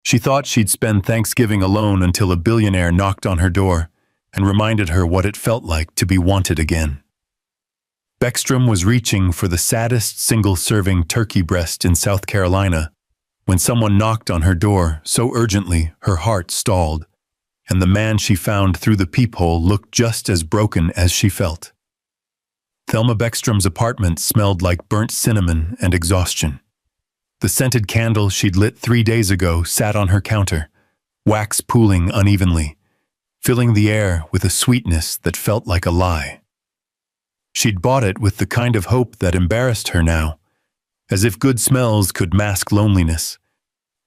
She thought she'd spend Thanksgiving alone until a billionaire knocked on her door and reminded her what it felt like to be wanted again. Beckstrom was reaching for the saddest single-serving turkey breast in South Carolina when someone knocked on her door so urgently her heart stalled, and the man she found through the peephole looked just as broken as she felt. Thelma Beckstrom's apartment smelled like burnt cinnamon and exhaustion. The scented candle she'd lit 3 days ago sat on her counter, wax pooling unevenly, filling the air with a sweetness that felt like a lie. She'd bought it with the kind of hope that embarrassed her now, as if good smells could mask loneliness,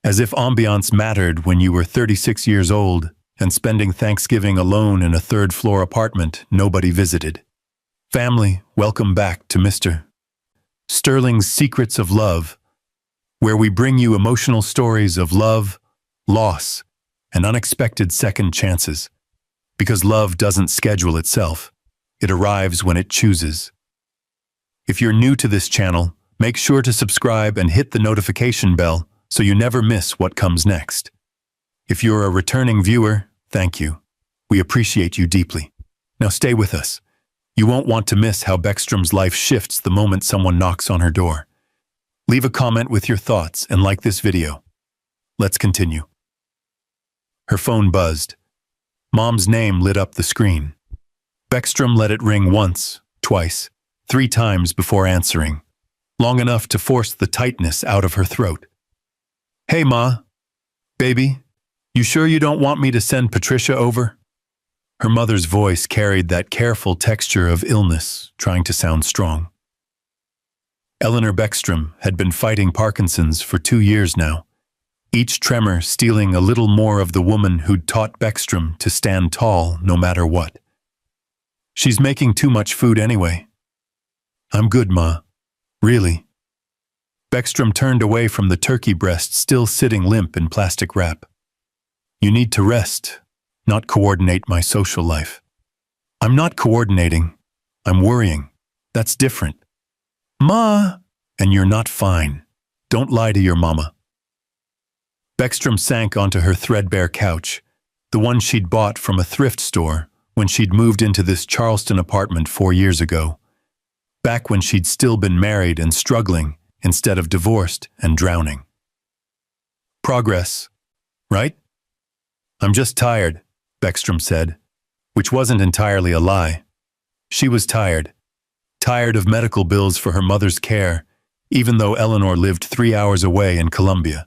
as if ambiance mattered when you were 36 years old and spending Thanksgiving alone in a third-floor apartment nobody visited. Family, welcome back to Mr. Sterling's Secrets of Love, where we bring you emotional stories of love, loss, and unexpected second chances. Because love doesn't schedule itself, it arrives when it chooses. If you're new to this channel, make sure to subscribe and hit the notification bell so you never miss what comes next. If you're a returning viewer, thank you. We appreciate you deeply. Now stay with us. You won't want to miss how Beckstrom's life shifts the moment someone knocks on her door. Leave a comment with your thoughts and like this video. Let's continue. Her phone buzzed. Mom's name lit up the screen. Beckstrom let it ring once, twice, 3 times before answering, long enough to force the tightness out of her throat. "Hey, Ma. Baby, you sure you don't want me to send Patricia over?" Her mother's voice carried that careful texture of illness, trying to sound strong. Eleanor Beckstrom had been fighting Parkinson's for 2 years now, each tremor stealing a little more of the woman who'd taught Beckstrom to stand tall no matter what. "She's making too much food anyway." "I'm good, Ma. Really." Beckstrom turned away from the turkey breast still sitting limp in plastic wrap. "You need to rest, not coordinate my social life." "I'm not coordinating. I'm worrying. That's different." "Ma!" "And you're not fine. Don't lie to your mama." Beckstrom sank onto her threadbare couch, the one she'd bought from a thrift store when she'd moved into this Charleston apartment 4 years ago, back when she'd still been married and struggling instead of divorced and drowning. "Progress, right?" "I'm just tired," Beckstrom said, which wasn't entirely a lie. She was tired of medical bills for her mother's care, even though Eleanor lived 3 hours away in Columbia.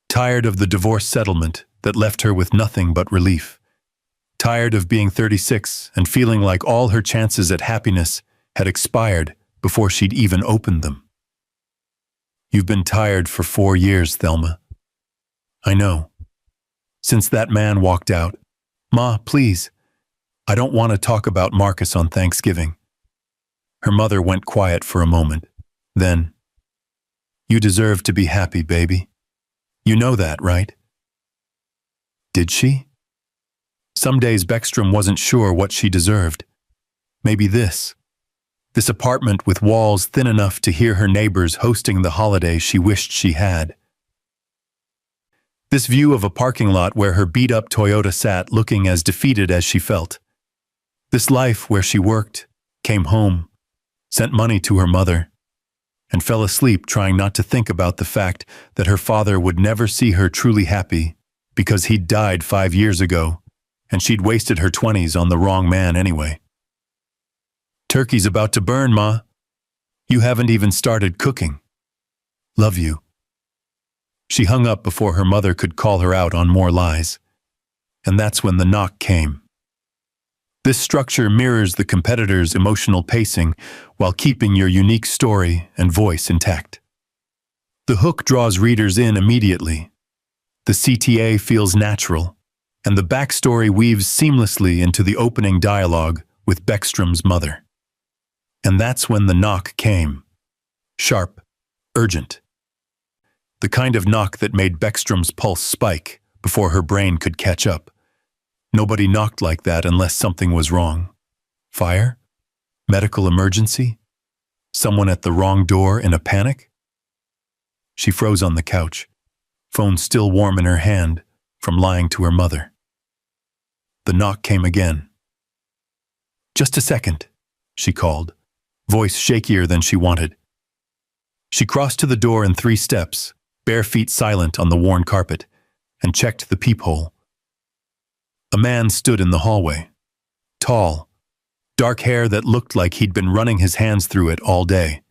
Tired of the divorce settlement that left her with nothing but relief. Tired of being 36 and feeling like all her chances at happiness had expired before she'd even opened them. "You've been tired for 4 years, Thelma." "I know. Since that man walked out." "Ma, please. I don't want to talk about Marcus on Thanksgiving." Her mother went quiet for a moment. Then, "You deserve to be happy, baby. You know that, right?" Did she? Some days Beckstrom wasn't sure what she deserved. Maybe this apartment with walls thin enough to hear her neighbors hosting the holiday she wished she had. This view of a parking lot where her beat-up Toyota sat looking as defeated as she felt. This life where she worked, came home, sent money to her mother, and fell asleep trying not to think about the fact that her father would never see her truly happy because he'd died 5 years ago and she'd wasted her 20s on the wrong man anyway. "Turkey's about to burn, Ma. You haven't even started cooking. Love you." She hung up before her mother could call her out on more lies. And that's when the knock came. This structure mirrors the competitor's emotional pacing while keeping your unique story and voice intact. The hook draws readers in immediately. The CTA feels natural, and the backstory weaves seamlessly into the opening dialogue with Beckstrom's mother. And that's when the knock came. Sharp, urgent. The kind of knock that made Beckstrom's pulse spike before her brain could catch up. Nobody knocked like that unless something was wrong. Fire? Medical emergency? Someone at the wrong door in a panic? She froze on the couch, phone still warm in her hand from lying to her mother. The knock came again. "Just a second," she called, voice shakier than she wanted. She crossed to the door in 3 steps, bare feet silent on the worn carpet, and checked the peephole. A man stood in the hallway. Tall, dark hair that looked like he'd been running his hands through it all day.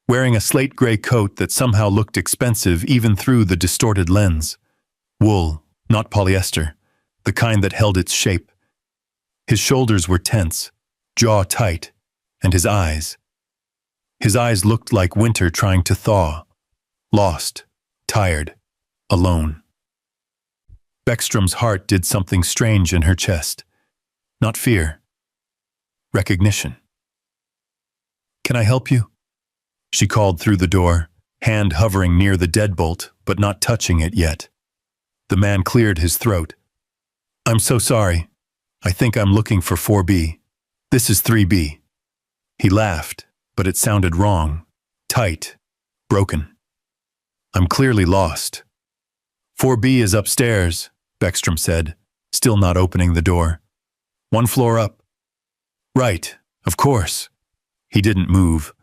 Wearing a slate gray coat that somehow looked expensive even through the distorted lens. Wool, not polyester, the kind that held its shape. His shoulders were tense, jaw tight, and his eyes looked like winter trying to thaw. Lost, tired, alone. Beckstrom's heart did something strange in her chest. Not fear. Recognition. "Can I help you?" She called through the door, hand hovering near the deadbolt, but not touching it yet. The man cleared his throat. "I'm so sorry. I think I'm looking for 4B. This is 3B. He laughed, but it sounded wrong, tight, broken. "I'm clearly lost." 4B is upstairs," Beckstrom said, still not opening the door. "1 floor up." "Right, of course." He didn't move.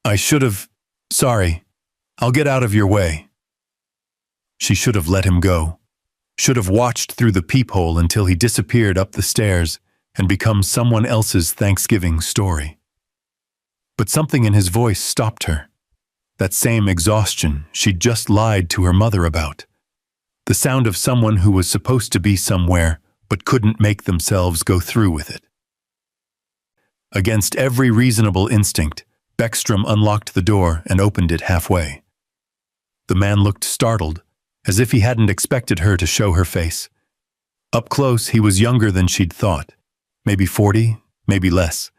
"I should have... Sorry. I'll get out of your way." She should have let him go. Should have watched through the peephole until he disappeared up the stairs and become someone else's Thanksgiving story. But something in his voice stopped her. That same exhaustion she'd just lied to her mother about. The sound of someone who was supposed to be somewhere but couldn't make themselves go through with it. Against every reasonable instinct, Beckstrom unlocked the door and opened it halfway. The man looked startled, as if he hadn't expected her to show her face. Up close, he was younger than she'd thought. Maybe 40, maybe less,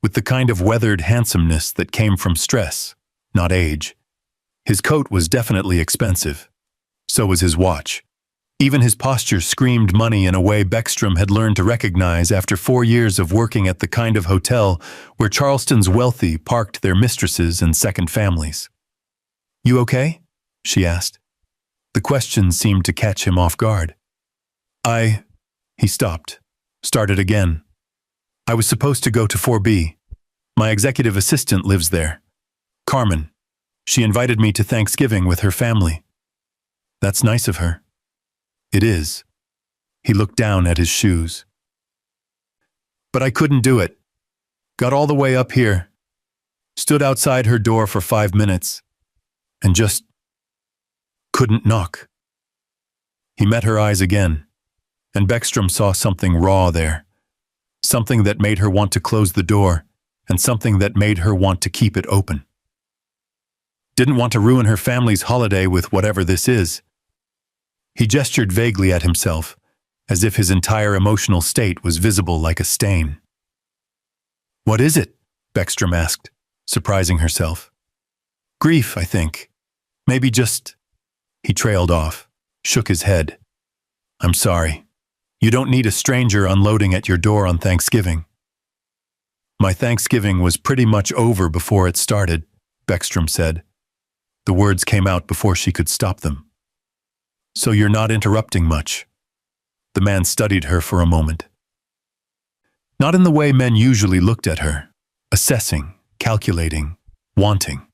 with the kind of weathered handsomeness that came from stress, not age. His coat was definitely expensive. So was his watch. Even his posture screamed money in a way Beckstrom had learned to recognize after 4 years of working at the kind of hotel where Charleston's wealthy parked their mistresses and second families. "You okay?" she asked. The question seemed to catch him off guard. He stopped, started again. "I was supposed to go to 4B. My executive assistant lives there. Carmen. She invited me to Thanksgiving with her family." "That's nice of her." "It is." He looked down at his shoes. "But I couldn't do it. Got all the way up here. Stood outside her door for 5 minutes. And just couldn't knock." He met her eyes again, and Beckstrom saw something raw there. Something that made her want to close the door, and something that made her want to keep it open. Didn't want to ruin her family's holiday with whatever this is. He gestured vaguely at himself, as if his entire emotional state was visible like a stain. "What is it?" Beckstrom asked, surprising herself. "Grief, I think. Maybe just..." He trailed off, shook his head. "I'm sorry. You don't need a stranger unloading at your door on Thanksgiving." "My Thanksgiving was pretty much over before it started," Beckstrom said. The words came out before she could stop them. "So you're not interrupting much." The man studied her for a moment. Not in the way men usually looked at her, assessing, calculating, wanting.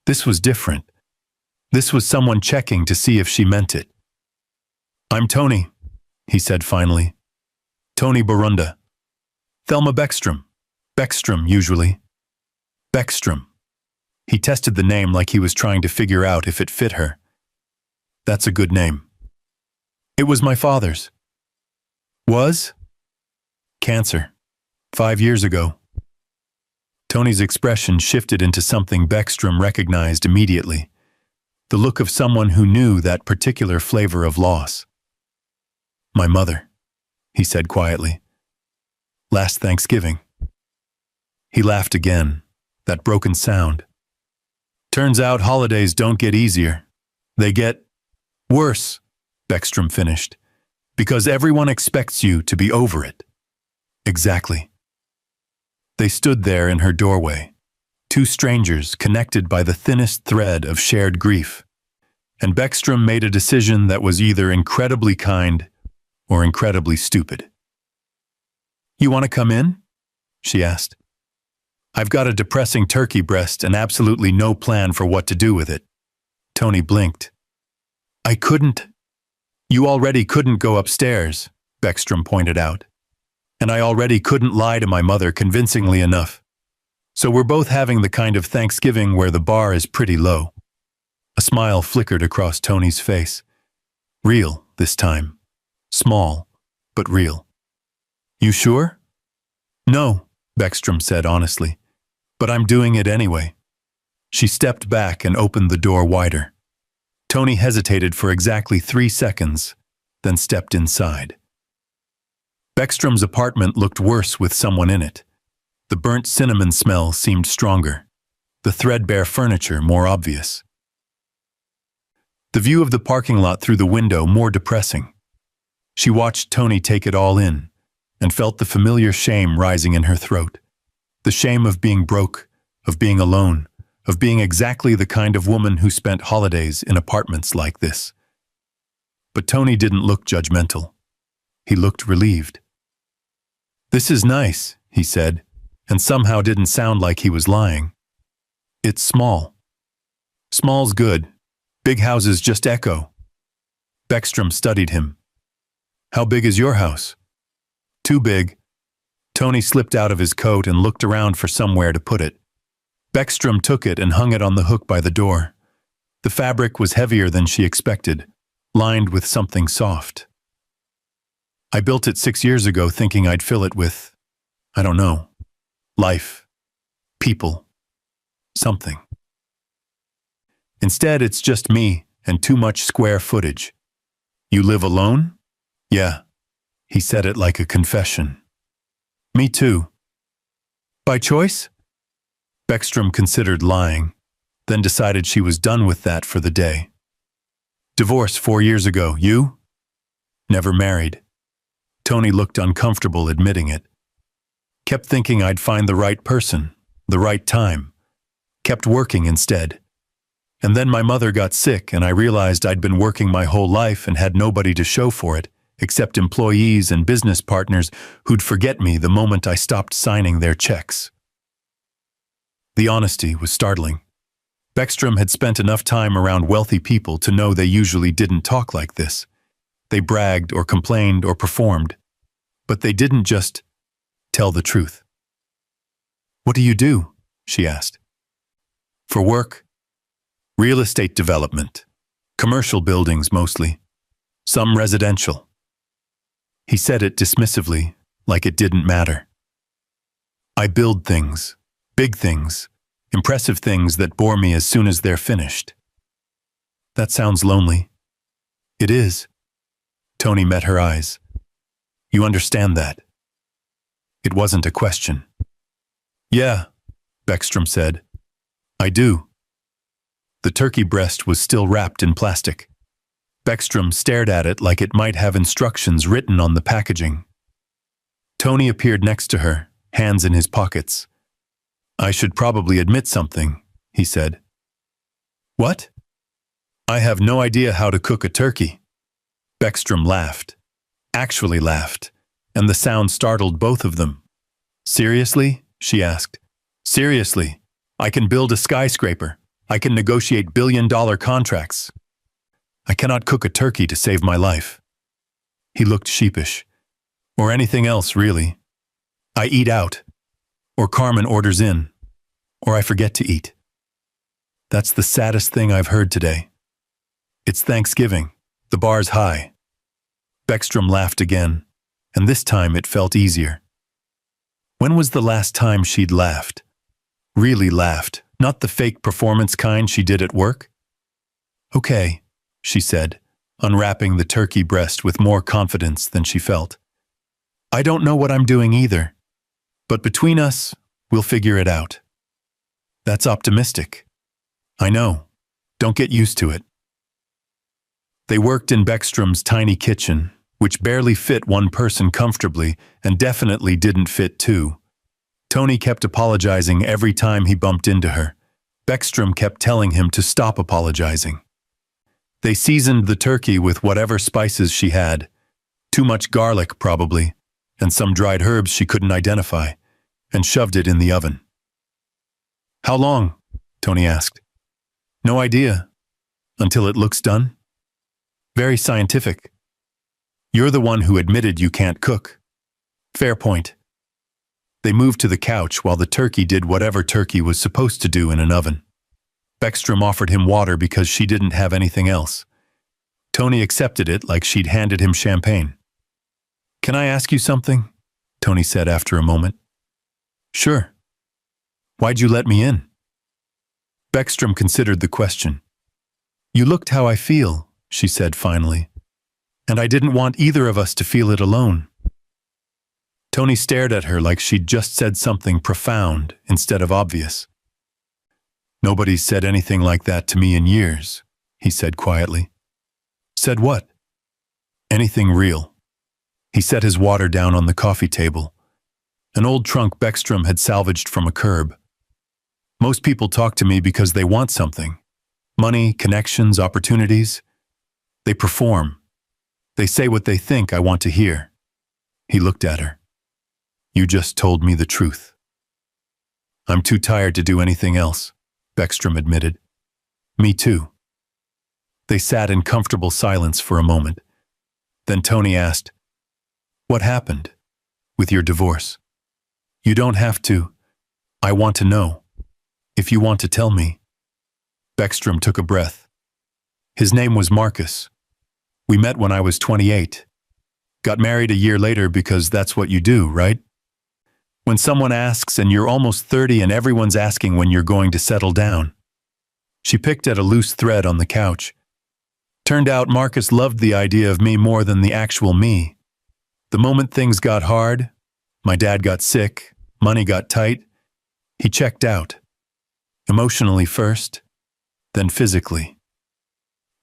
This was different. This was someone checking to see if she meant it. "I'm Tony," he said finally. "Tony Barunda. Thelma Beckstrom. Beckstrom, usually." Beckstrom. He tested the name like he was trying to figure out if it fit her. "That's a good name." "It was my father's." "Was?" "Cancer. 5 years ago." Tony's expression shifted into something Beckstrom recognized immediately. The look of someone who knew that particular flavor of loss. "My mother," he said quietly. "Last Thanksgiving." He laughed again, that broken sound. "Turns out holidays don't get easier. They get worse," Beckstrom finished, "because everyone expects you to be over it." Exactly. They stood there in her doorway, 2 strangers connected by the thinnest thread of shared grief. and Beckstrom made a decision that was either incredibly kind or incredibly stupid. "You want to come in?" she asked. "I've got a depressing turkey breast and absolutely no plan for what to do with it." Tony blinked. "I couldn't." "You already couldn't go upstairs," Beckstrom pointed out. "And I already couldn't lie to my mother convincingly enough. So we're both having the kind of Thanksgiving where the bar is pretty low." A smile flickered across Tony's face. Real, this time. Small, but real. "You sure?" "No," Beckstrom said honestly. "But I'm doing it anyway." She stepped back and opened the door wider. Tony hesitated for exactly 3 seconds, then stepped inside. Beckstrom's apartment looked worse with someone in it. The burnt cinnamon smell seemed stronger, the threadbare furniture more obvious. The view of the parking lot through the window more depressing. She watched Tony take it all in, and felt the familiar shame rising in her throat. The shame of being broke, of being alone, of being exactly the kind of woman who spent holidays in apartments like this. But Tony didn't look judgmental. He looked relieved. "This is nice," he said, and somehow didn't sound like he was lying. "It's small." "Small's good. Big houses just echo." Beckstrom studied him. "How big is your house?" "Too big." Tony slipped out of his coat and looked around for somewhere to put it. Beckstrom took it and hung it on the hook by the door. The fabric was heavier than she expected, lined with something soft. "I built it 6 years ago thinking I'd fill it with, I don't know, life, people, something. Instead, it's just me and too much square footage." "You live alone?" "Yeah." He said it like a confession. "Me too." "By choice?" Beckstrom considered lying, then decided she was done with that for the day. "Divorced 4 years ago. You?" "Never married." Tony looked uncomfortable admitting it. "Kept thinking I'd find the right person, the right time. Kept working instead. And then my mother got sick and I realized I'd been working my whole life and had nobody to show for it, except employees and business partners who'd forget me the moment I stopped signing their checks." The honesty was startling. Beckstrom had spent enough time around wealthy people to know they usually didn't talk like this. They bragged or complained or performed, but they didn't just tell the truth. "What do you do?" she asked. "For work? Real estate development. Commercial buildings mostly. Some residential." He said it dismissively, like it didn't matter. "I build things, big things, impressive things that bore me as soon as they're finished." "That sounds lonely." "It is." Tony met her eyes. "You understand that?" It wasn't a question. "Yeah," Beckstrom said. "I do." The turkey breast was still wrapped in plastic. Beckstrom stared at it like it might have instructions written on the packaging. Tony appeared next to her, hands in his pockets. "I should probably admit something," he said. "What?" "I have no idea how to cook a turkey." Beckstrom laughed. Actually laughed, and the sound startled both of them. "Seriously?" she asked. "Seriously. I can build a skyscraper. I can negotiate billion-dollar contracts. I cannot cook a turkey to save my life." He looked sheepish. "Or anything else, really. I eat out. Or Carmen orders in. Or I forget to eat. That's the saddest thing I've heard today. It's Thanksgiving. The bar's high." Beckstrom laughed again, and this time it felt easier. When was the last time she'd laughed? Really laughed, not the fake performance kind she did at work? "Okay," she said, unwrapping the turkey breast with more confidence than she felt. "I don't know what I'm doing either. But between us, we'll figure it out." "That's optimistic." "I know. Don't get used to it." They worked in Beckstrom's tiny kitchen, which barely fit one person comfortably and definitely didn't fit two. Tony kept apologizing every time he bumped into her. Beckstrom kept telling him to stop apologizing. They seasoned the turkey with whatever spices she had, too much garlic probably, and some dried herbs she couldn't identify, and shoved it in the oven. "How long?" Tony asked. "No idea. Until it looks done." "Very scientific. You're the one who admitted you can't cook." "Fair point." They moved to the couch while the turkey did whatever turkey was supposed to do in an oven. Beckstrom offered him water because she didn't have anything else. Tony accepted it like she'd handed him champagne. "Can I ask you something?" Tony said after a moment. "Sure. Why'd you let me in?" Beckstrom considered the question. "You looked how I feel," she said finally, "and I didn't want either of us to feel it alone." Tony stared at her like she'd just said something profound instead of obvious. "Nobody's said anything like that to me in years," he said quietly. "Said what?" "Anything real." He set his water down on the coffee table, an old trunk Beckstrom had salvaged from a curb. "Most people talk to me because they want something. Money, connections, opportunities. They perform. They say what they think I want to hear." He looked at her. "You just told me the truth." "I'm too tired to do anything else," Beckstrom admitted. "Me too." They sat in comfortable silence for a moment. Then Tony asked, "What happened with your divorce?" "You don't have to. I want to know. If you want to tell me." Beckstrom took a breath. "His name was Marcus. We met when I was 28. Got married a year later because that's what you do, right? When someone asks and you're almost 30 and everyone's asking when you're going to settle down." She picked at a loose thread on the couch. "Turned out Marcus loved the idea of me more than the actual me. The moment things got hard, my dad got sick, money got tight, he checked out. Emotionally first, then physically."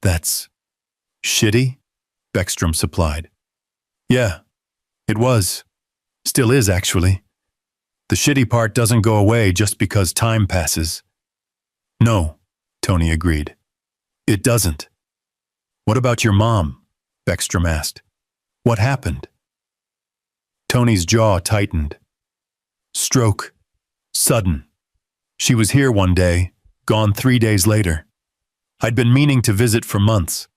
"That's shitty?" Beckstrom supplied. "Yeah, it was. Still is, actually. The shitty part doesn't go away just because time passes." "No," Tony agreed. "It doesn't." "What about your mom?" Beckstrom asked. "What happened?" Tony's jaw tightened. "Stroke. Sudden. She was here one day, gone 3 days later. I'd been meaning to visit for months.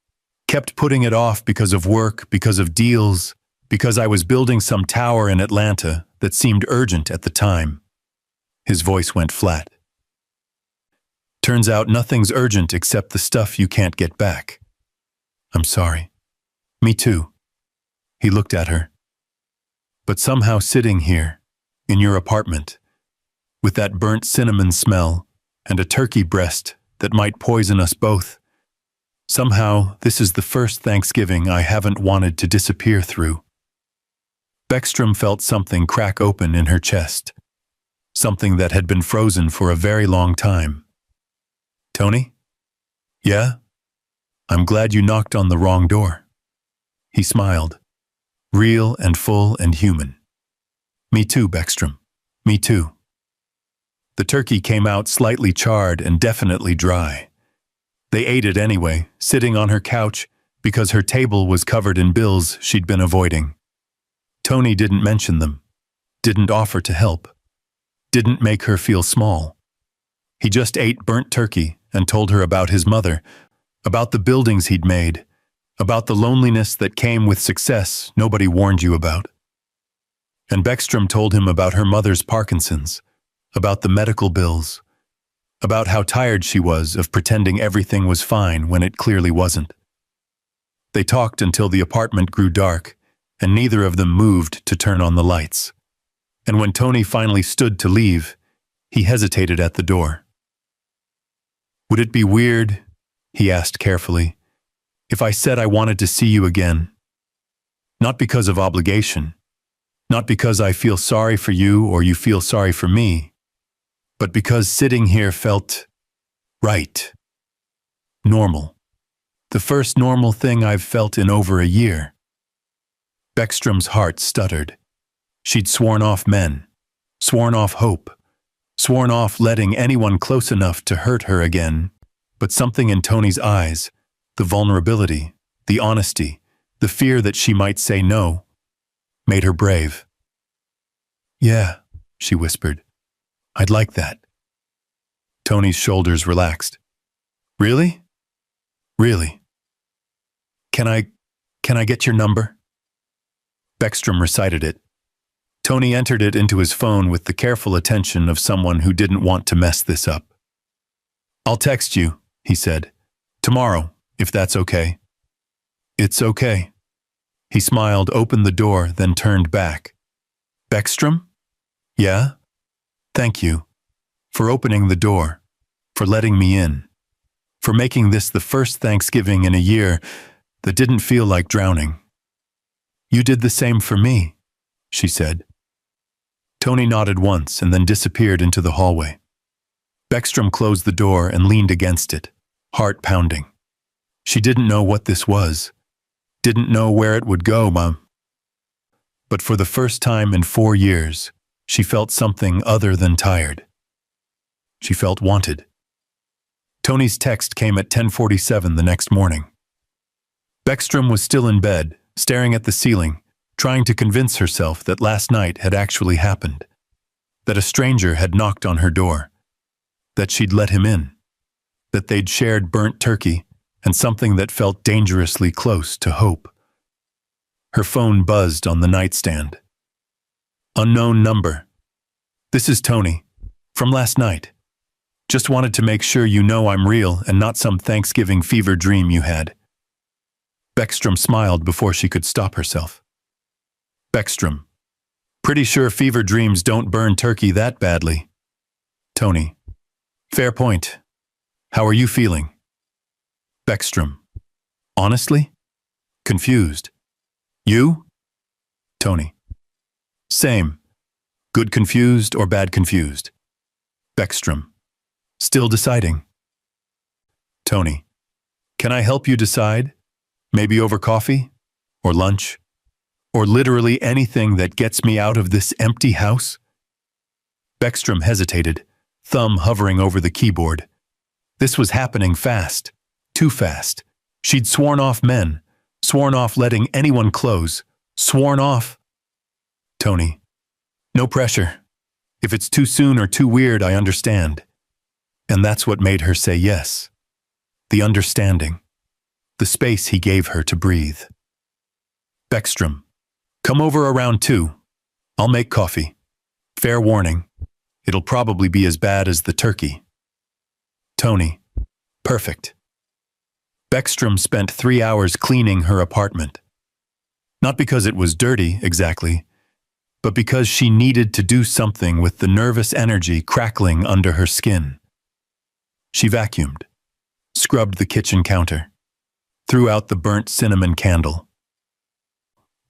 Kept putting it off because of work, because of deals, because I was building some tower in Atlanta that seemed urgent at the time." His voice went flat. "Turns out nothing's urgent except the stuff you can't get back." "I'm sorry." "Me too." He looked at her. "But somehow sitting here, in your apartment, with that burnt cinnamon smell and a turkey breast that might poison us both, somehow this is the first Thanksgiving I haven't wanted to disappear through." Beckstrom felt something crack open in her chest, something that had been frozen for a very long time. "Tony?" "Yeah? I'm glad you knocked on the wrong door." He smiled, real and full and human. "Me too, Beckstrom. Me too." The turkey came out slightly charred and definitely dry. They ate it anyway, sitting on her couch because her table was covered in bills she'd been avoiding. Tony didn't mention them, didn't offer to help, didn't make her feel small. He just ate burnt turkey and told her about his mother, about the buildings he'd made, about the loneliness that came with success nobody warned you about. And Beckstrom told him about her mother's Parkinson's, about the medical bills, about how tired she was of pretending everything was fine when it clearly wasn't. They talked until the apartment grew dark, and neither of them moved to turn on the lights. And when Tony finally stood to leave, he hesitated at the door. "Would it be weird," he asked carefully, "if I said I wanted to see you again? Not because of obligation, not because I feel sorry for you or you feel sorry for me, but because sitting here felt right. Normal. The first normal thing I've felt in over a year." Beckstrom's heart stuttered. She'd sworn off men, sworn off hope, sworn off letting anyone close enough to hurt her again, but something in Tony's eyes, The vulnerability, the honesty, the fear that she might say no, made her brave. "Yeah," she whispered. "I'd like that." Tony's shoulders relaxed. "Really? Really? Can I get your number?" Beckstrom recited it. Tony entered it into his phone with the careful attention of someone who didn't want to mess this up. "I'll text you," he said. "Tomorrow, if that's okay." "It's okay." He smiled, opened the door, then turned back. "Beckstrom? Yeah? Thank you. For opening the door. For letting me in. For making this the first Thanksgiving in a year that didn't feel like drowning." "You did the same for me," she said. Tony nodded once and then disappeared into the hallway. Beckstrom closed the door and leaned against it, heart pounding. She didn't know what this was. Didn't know where it would go, Mom. But for the first time in 4 years, she felt something other than tired. She felt wanted. Tony's text came at 10:47 the next morning. Beckstrom was still in bed, staring at the ceiling, trying to convince herself that last night had actually happened, that a stranger had knocked on her door, that she'd let him in, that they'd shared burnt turkey and something that felt dangerously close to hope. Her phone buzzed on the nightstand. "Unknown number. This is Tony, from last night. Just wanted to make sure you know I'm real and not some Thanksgiving fever dream you had." Beckstrom smiled before she could stop herself. Beckstrom. "Pretty sure fever dreams don't burn turkey that badly." Tony. "Fair point. How are you feeling?" Beckstrom. "Honestly? Confused. You?" Tony. "Same. Good confused or bad confused?" Beckstrom. "Still deciding." Tony. "Can I help you decide? Maybe over coffee? Or lunch? Or literally anything that gets me out of this empty house?" Beckstrom hesitated, thumb hovering over the keyboard. This was happening fast. Too fast. She'd sworn off men, sworn off letting anyone close, sworn off. Tony. "No pressure. If it's too soon or too weird, I understand." And that's what made her say yes. The understanding. The space he gave her to breathe. Beckstrom. "Come over around 2. I'll make coffee. Fair warning. It'll probably be as bad as the turkey." Tony. "Perfect." Beckstrom spent 3 hours cleaning her apartment. Not because it was dirty, exactly, but because she needed to do something with the nervous energy crackling under her skin. She vacuumed, scrubbed the kitchen counter, threw out the burnt cinnamon candle,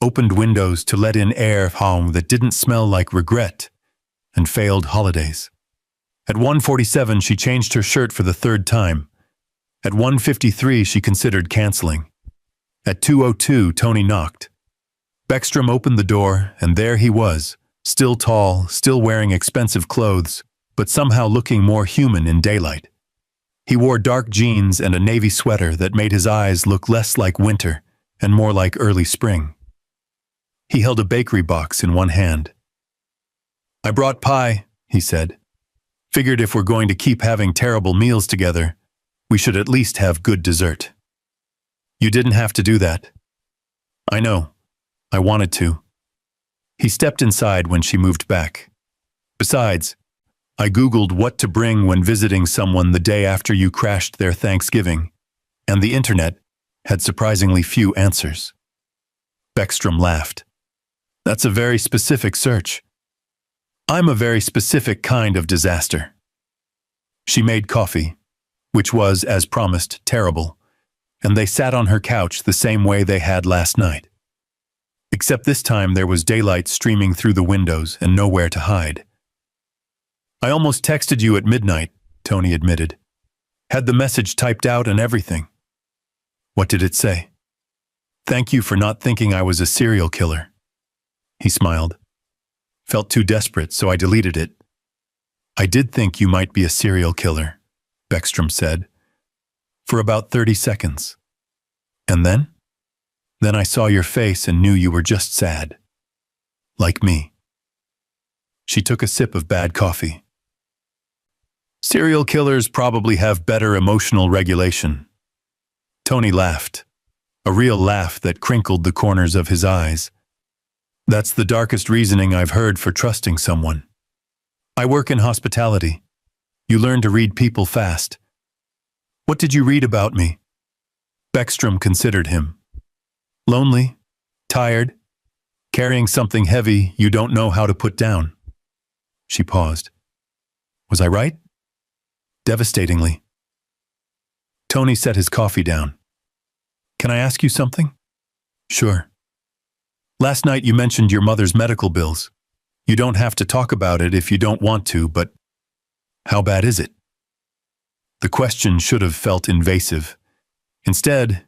opened windows to let in air home that didn't smell like regret and failed holidays. At 1:47, she changed her shirt for the 3rd time. At 1:53, she considered canceling. At 2:02, Tony knocked. Beckstrom opened the door, and there he was, still tall, still wearing expensive clothes, but somehow looking more human in daylight. He wore dark jeans and a navy sweater that made his eyes look less like winter and more like early spring. He held a bakery box in one hand. "I brought pie," he said. "Figured if we're going to keep having terrible meals together, we should at least have good dessert." "You didn't have to do that." "I know. I wanted to." He stepped inside when she moved back. "Besides, I Googled what to bring when visiting someone the day after you crashed their Thanksgiving, and the internet had surprisingly few answers." Beckstrom laughed. "That's a very specific search. I'm a very specific kind of disaster." She made coffee, which was, as promised, terrible, and they sat on her couch the same way they had last night. Except this time there was daylight streaming through the windows and nowhere to hide. "I almost texted you at midnight," Tony admitted. "Had the message typed out and everything." "What did it say?" "Thank you for not thinking I was a serial killer." He smiled. "Felt too desperate, so I deleted it." "I did think you might be a serial killer," Beckstrom said. For about 30 seconds. And then? Then I saw your face and knew you were just sad. Like me. She took a sip of bad coffee. Serial killers probably have better emotional regulation. Tony laughed, a real laugh that crinkled the corners of his eyes. That's the darkest reasoning I've heard for trusting someone. I work in hospitality. You learn to read people fast. What did you read about me? Beckstrom considered him. Lonely, tired, carrying something heavy you don't know how to put down. She paused. Was I right? Devastatingly. Tony set his coffee down. Can I ask you something? Sure. Last night you mentioned your mother's medical bills. You don't have to talk about it if you don't want to, but how bad is it? The question should have felt invasive. Instead,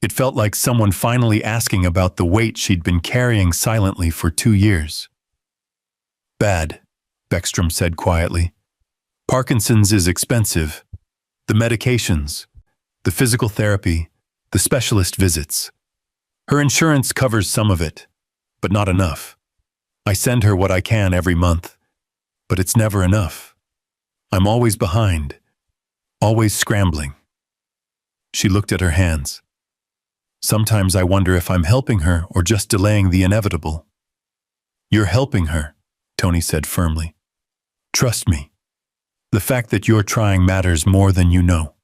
it felt like someone finally asking about the weight she'd been carrying silently for 2 years. Bad, Beckstrom said quietly. Parkinson's is expensive. The medications, the physical therapy, the specialist visits. Her insurance covers some of it, but not enough. I send her what I can every month, but it's never enough. I'm always behind, always scrambling. She looked at her hands. Sometimes I wonder if I'm helping her or just delaying the inevitable. You're helping her, Tony said firmly. Trust me. The fact that you're trying matters more than you know.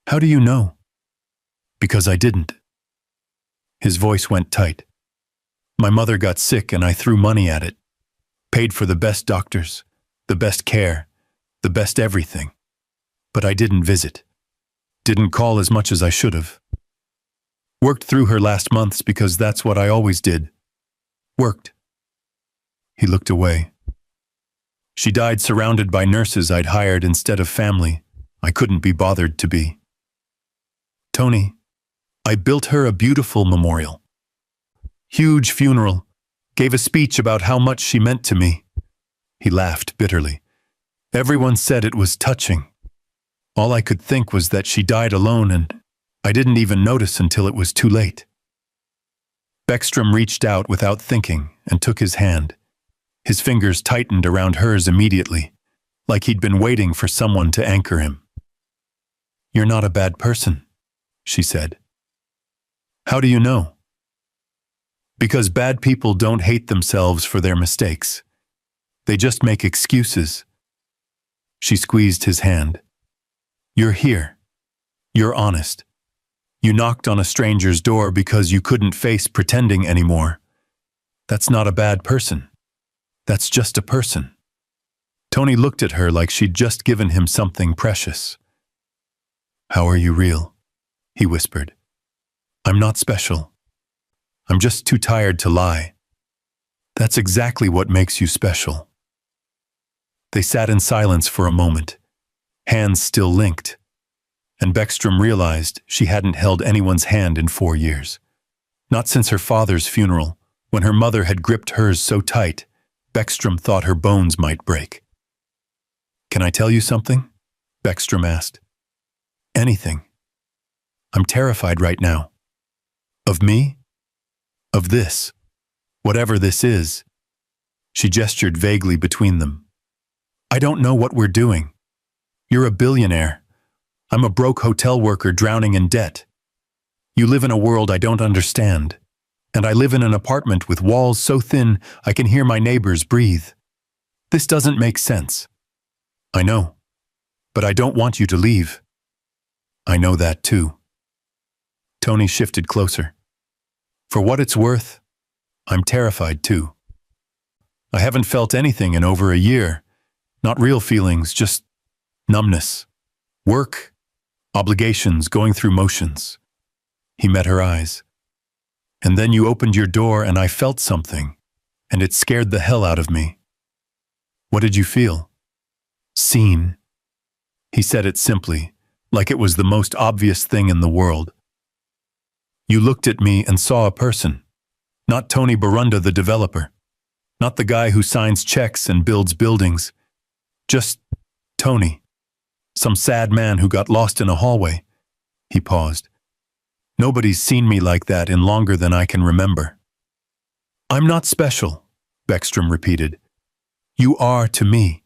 How do you know? Because I didn't. His voice went tight. My mother got sick and I threw money at it. Paid for the best doctors, the best care, the best everything. But I didn't visit. Didn't call as much as I should have. Worked through her last months because that's what I always did. Worked. He looked away. She died surrounded by nurses I'd hired instead of family I couldn't be bothered to be. Tony, I built her a beautiful memorial. Huge funeral. Gave a speech about how much she meant to me. He laughed bitterly. Everyone said it was touching. All I could think was that she died alone and I didn't even notice until it was too late. Beckstrom reached out without thinking and took his hand. His fingers tightened around hers immediately, like he'd been waiting for someone to anchor him. You're not a bad person, she said. How do you know? Because bad people don't hate themselves for their mistakes. They just make excuses. She squeezed his hand. You're here. You're honest. You knocked on a stranger's door because you couldn't face pretending anymore. That's not a bad person. That's just a person. Tony looked at her like she'd just given him something precious. How are you real? He whispered. I'm not special. I'm just too tired to lie. That's exactly what makes you special. They sat in silence for a moment, hands still linked, and Beckstrom realized she hadn't held anyone's hand in 4 years. Not since her father's funeral, when her mother had gripped hers so tight, Beckstrom thought her bones might break. Can I tell you something? Beckstrom asked. Anything. I'm terrified right now. Of me? Of this. Whatever this is. She gestured vaguely between them. I don't know what we're doing. You're a billionaire. I'm a broke hotel worker drowning in debt. You live in a world I don't understand, and I live in an apartment with walls so thin I can hear my neighbors breathe. This doesn't make sense. I know, but I don't want you to leave. I know that too. Tony shifted closer. For what it's worth, I'm terrified too. I haven't felt anything in over a year. Not real feelings, just numbness. Work, obligations, going through motions. He met her eyes. And then you opened your door and I felt something, and it scared the hell out of me. What did you feel? Seen. He said it simply, like it was the most obvious thing in the world. You looked at me and saw a person. Not Tony Barunda, the developer. Not the guy who signs checks and builds buildings. Just Tony. Some sad man who got lost in a hallway. He paused. Nobody's seen me like that in longer than I can remember. I'm not special, Beckstrom repeated. You are to me.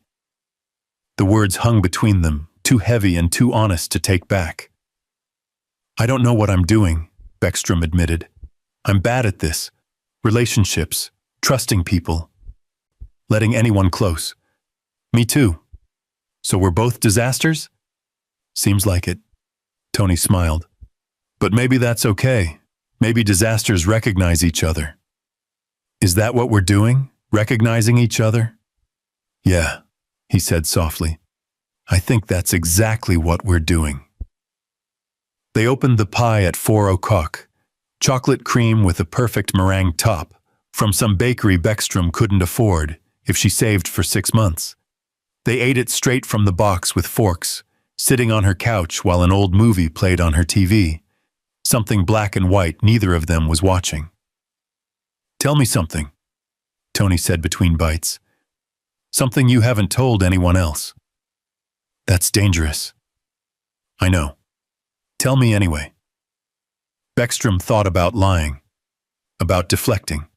The words hung between them, too heavy and too honest to take back. I don't know what I'm doing, Beckstrom admitted. I'm bad at this. Relationships, trusting people, letting anyone close. Me too. So we're both disasters? Seems like it. Tony smiled. But maybe that's okay. Maybe disasters recognize each other. Is that what we're doing? Recognizing each other? Yeah, he said softly. I think that's exactly what we're doing. They opened the pie at 4 o'clock. Chocolate cream with a perfect meringue top, from some bakery Beckstrom couldn't afford if she saved for 6 months. They ate it straight from the box with forks, sitting on her couch while an old movie played on her TV. Something black and white neither of them was watching. Tell me something, Tony said between bites. Something you haven't told anyone else. That's dangerous. I know. Tell me anyway. Beckstrom thought about lying, about deflecting,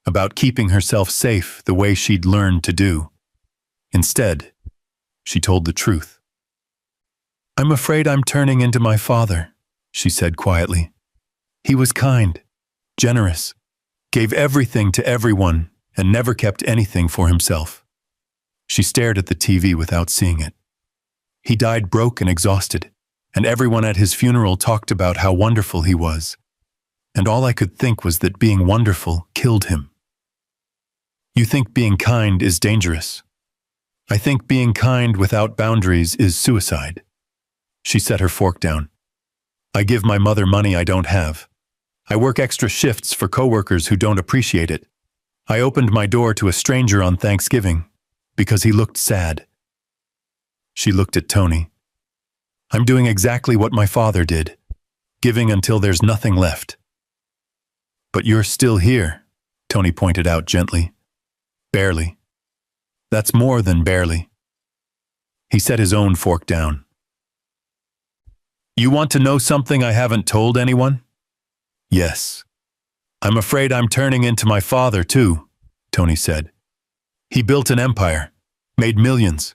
about keeping herself safe the way she'd learned to do. Instead, she told the truth. I'm afraid I'm turning into my father, she said quietly. He was kind, generous, gave everything to everyone, and never kept anything for himself. She stared at the TV without seeing it. He died broke and exhausted, and everyone at his funeral talked about how wonderful he was. And all I could think was that being wonderful killed him. You think being kind is dangerous. I think being kind without boundaries is suicide. She set her fork down. I give my mother money I don't have. I work extra shifts for coworkers who don't appreciate it. I opened my door to a stranger on Thanksgiving because he looked sad. She looked at Tony. I'm doing exactly what my father did, giving until there's nothing left. But you're still here, Tony pointed out gently. Barely. That's more than barely. He set his own fork down. You want to know something I haven't told anyone? Yes. I'm afraid I'm turning into my father too, Tony said. He built an empire, made millions,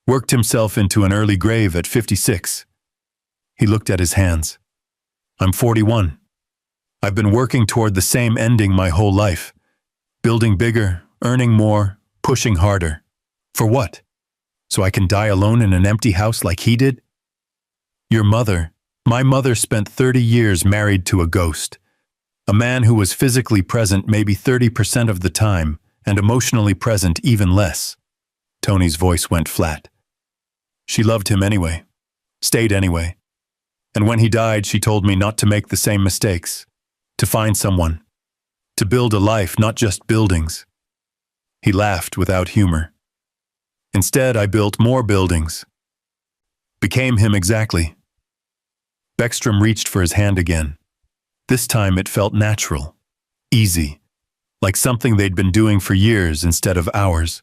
worked himself into an early grave at 56. He looked at his hands. I'm 41. I've been working toward the same ending my whole life, building bigger, earning more, pushing harder. For what? So I can die alone in an empty house like he did? Your mother, my mother spent 30 years married to a ghost, a man who was physically present maybe 30% of the time and emotionally present even less. Tony's voice went flat. She loved him anyway, stayed anyway. And when he died, she told me not to make the same mistakes, to find someone, to build a life, not just buildings. He laughed without humor. Instead, I built more buildings. Became him exactly. Beckstrom reached for his hand again. This time it felt natural, easy, like something they'd been doing for years instead of hours.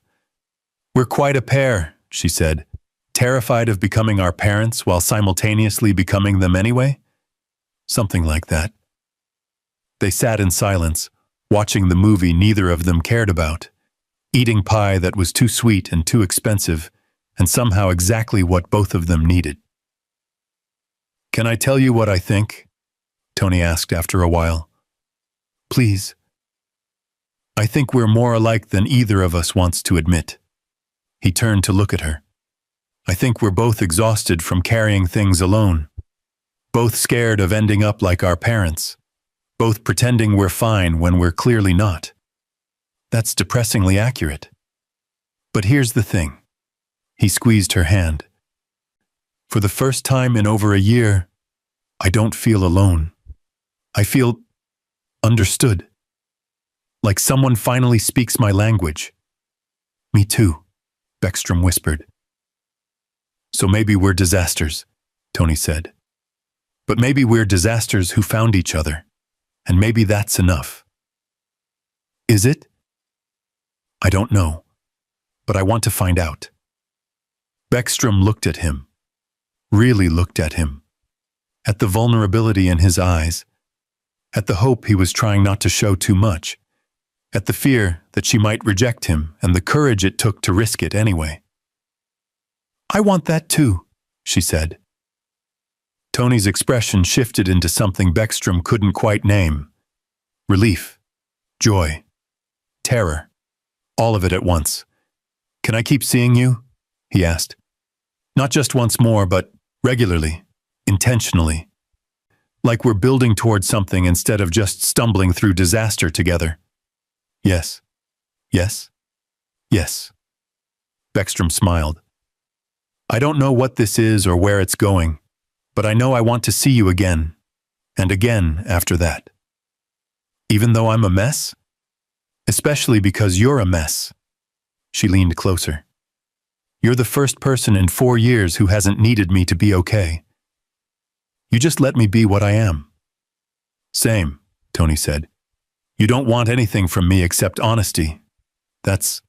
We're quite a pair, she said, terrified of becoming our parents while simultaneously becoming them anyway? Something like that. They sat in silence, watching the movie neither of them cared about, eating pie that was too sweet and too expensive, and somehow exactly what both of them needed. Can I tell you what I think? Tony asked after a while. Please. I think we're more alike than either of us wants to admit. He turned to look at her. I think we're both exhausted from carrying things alone. Both scared of ending up like our parents. Both pretending we're fine when we're clearly not. That's depressingly accurate. But here's the thing. He squeezed her hand. For the first time in over a year, I don't feel alone. I feel understood. Like someone finally speaks my language. Me too, Beckstrom whispered. So maybe we're disasters, Tony said. But maybe we're disasters who found each other. And maybe that's enough. Is it? I don't know. But I want to find out. Beckstrom looked at him. Really looked at him. at the vulnerability in his eyes, at the hope he was trying not to show too much, at the fear that she might reject him and the courage it took to risk it anyway. "I want that too," she said. Tony's expression shifted into something Beckstrom couldn't quite name. Relief, joy, terror, all of it at once. "Can I keep seeing you?" he asked. "Not just once more, but regularly, intentionally. Like we're building towards something instead of just stumbling through disaster together." "Yes, yes, yes." Beckstrom smiled. "I don't know what this is or where it's going, but I know I want to see you again, and again after that. Even though I'm a mess? Especially because you're a mess." She leaned closer. "You're the first person in 4 years who hasn't needed me to be okay. You just let me be what I am." "Same," Tony said. "You don't want anything from me except honesty. That's—"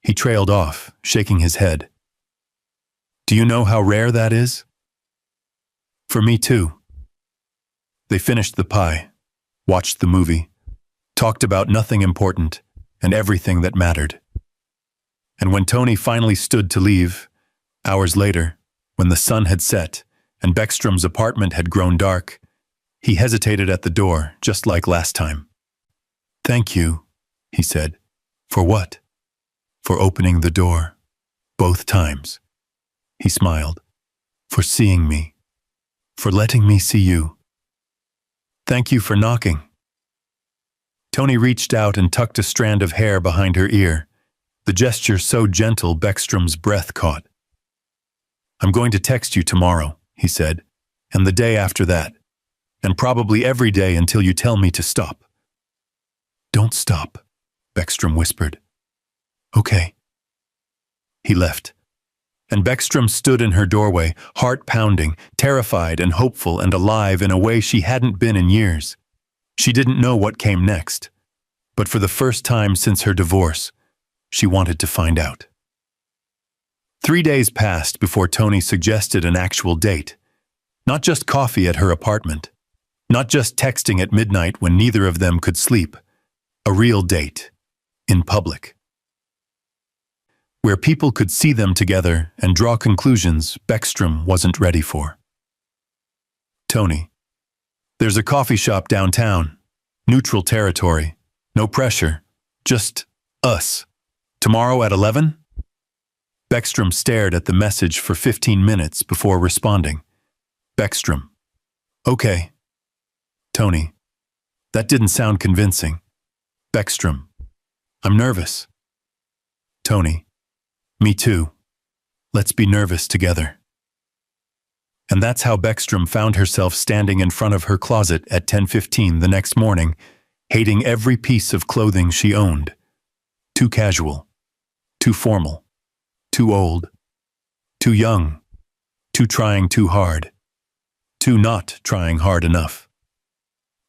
He trailed off, shaking his head. "Do you know how rare that is?" "For me too." They finished the pie, watched the movie, talked about nothing important and everything that mattered. And when Tony finally stood to leave, hours later, when the sun had set and Beckstrom's apartment had grown dark, he hesitated at the door, just like last time. "Thank you," he said. "For what?" "For opening the door. Both times." He smiled. "For seeing me. For letting me see you. Thank you for knocking." Tony reached out and tucked a strand of hair behind her ear, the gesture so gentle Beckstrom's breath caught. "I'm going to text you tomorrow," he said, "and the day after that, and probably every day until you tell me to stop." "Don't stop," Beckstrom whispered. "Okay." He left, and Beckstrom stood in her doorway, heart pounding, terrified and hopeful and alive in a way she hadn't been in years. She didn't know what came next, but for the first time since her divorce, she wanted to find out. 3 days passed before Tony suggested an actual date. Not just coffee at her apartment, not just texting at midnight when neither of them could sleep. A real date, in public. Where people could see them together and draw conclusions Beckstrom wasn't ready for. "Tony, there's a coffee shop downtown. Neutral territory. No pressure. Just us. Tomorrow at 11? Beckstrom stared at the message for 15 minutes before responding. Beckstrom. "Okay." Tony. "That didn't sound convincing." Beckstrom. "I'm nervous." Tony. "Me too. Let's be nervous together." And that's how Beckstrom found herself standing in front of her closet at 10:15 the next morning, hating every piece of clothing she owned. Too casual. Too formal. Too old. Too young. Too trying too hard. Too not trying hard enough.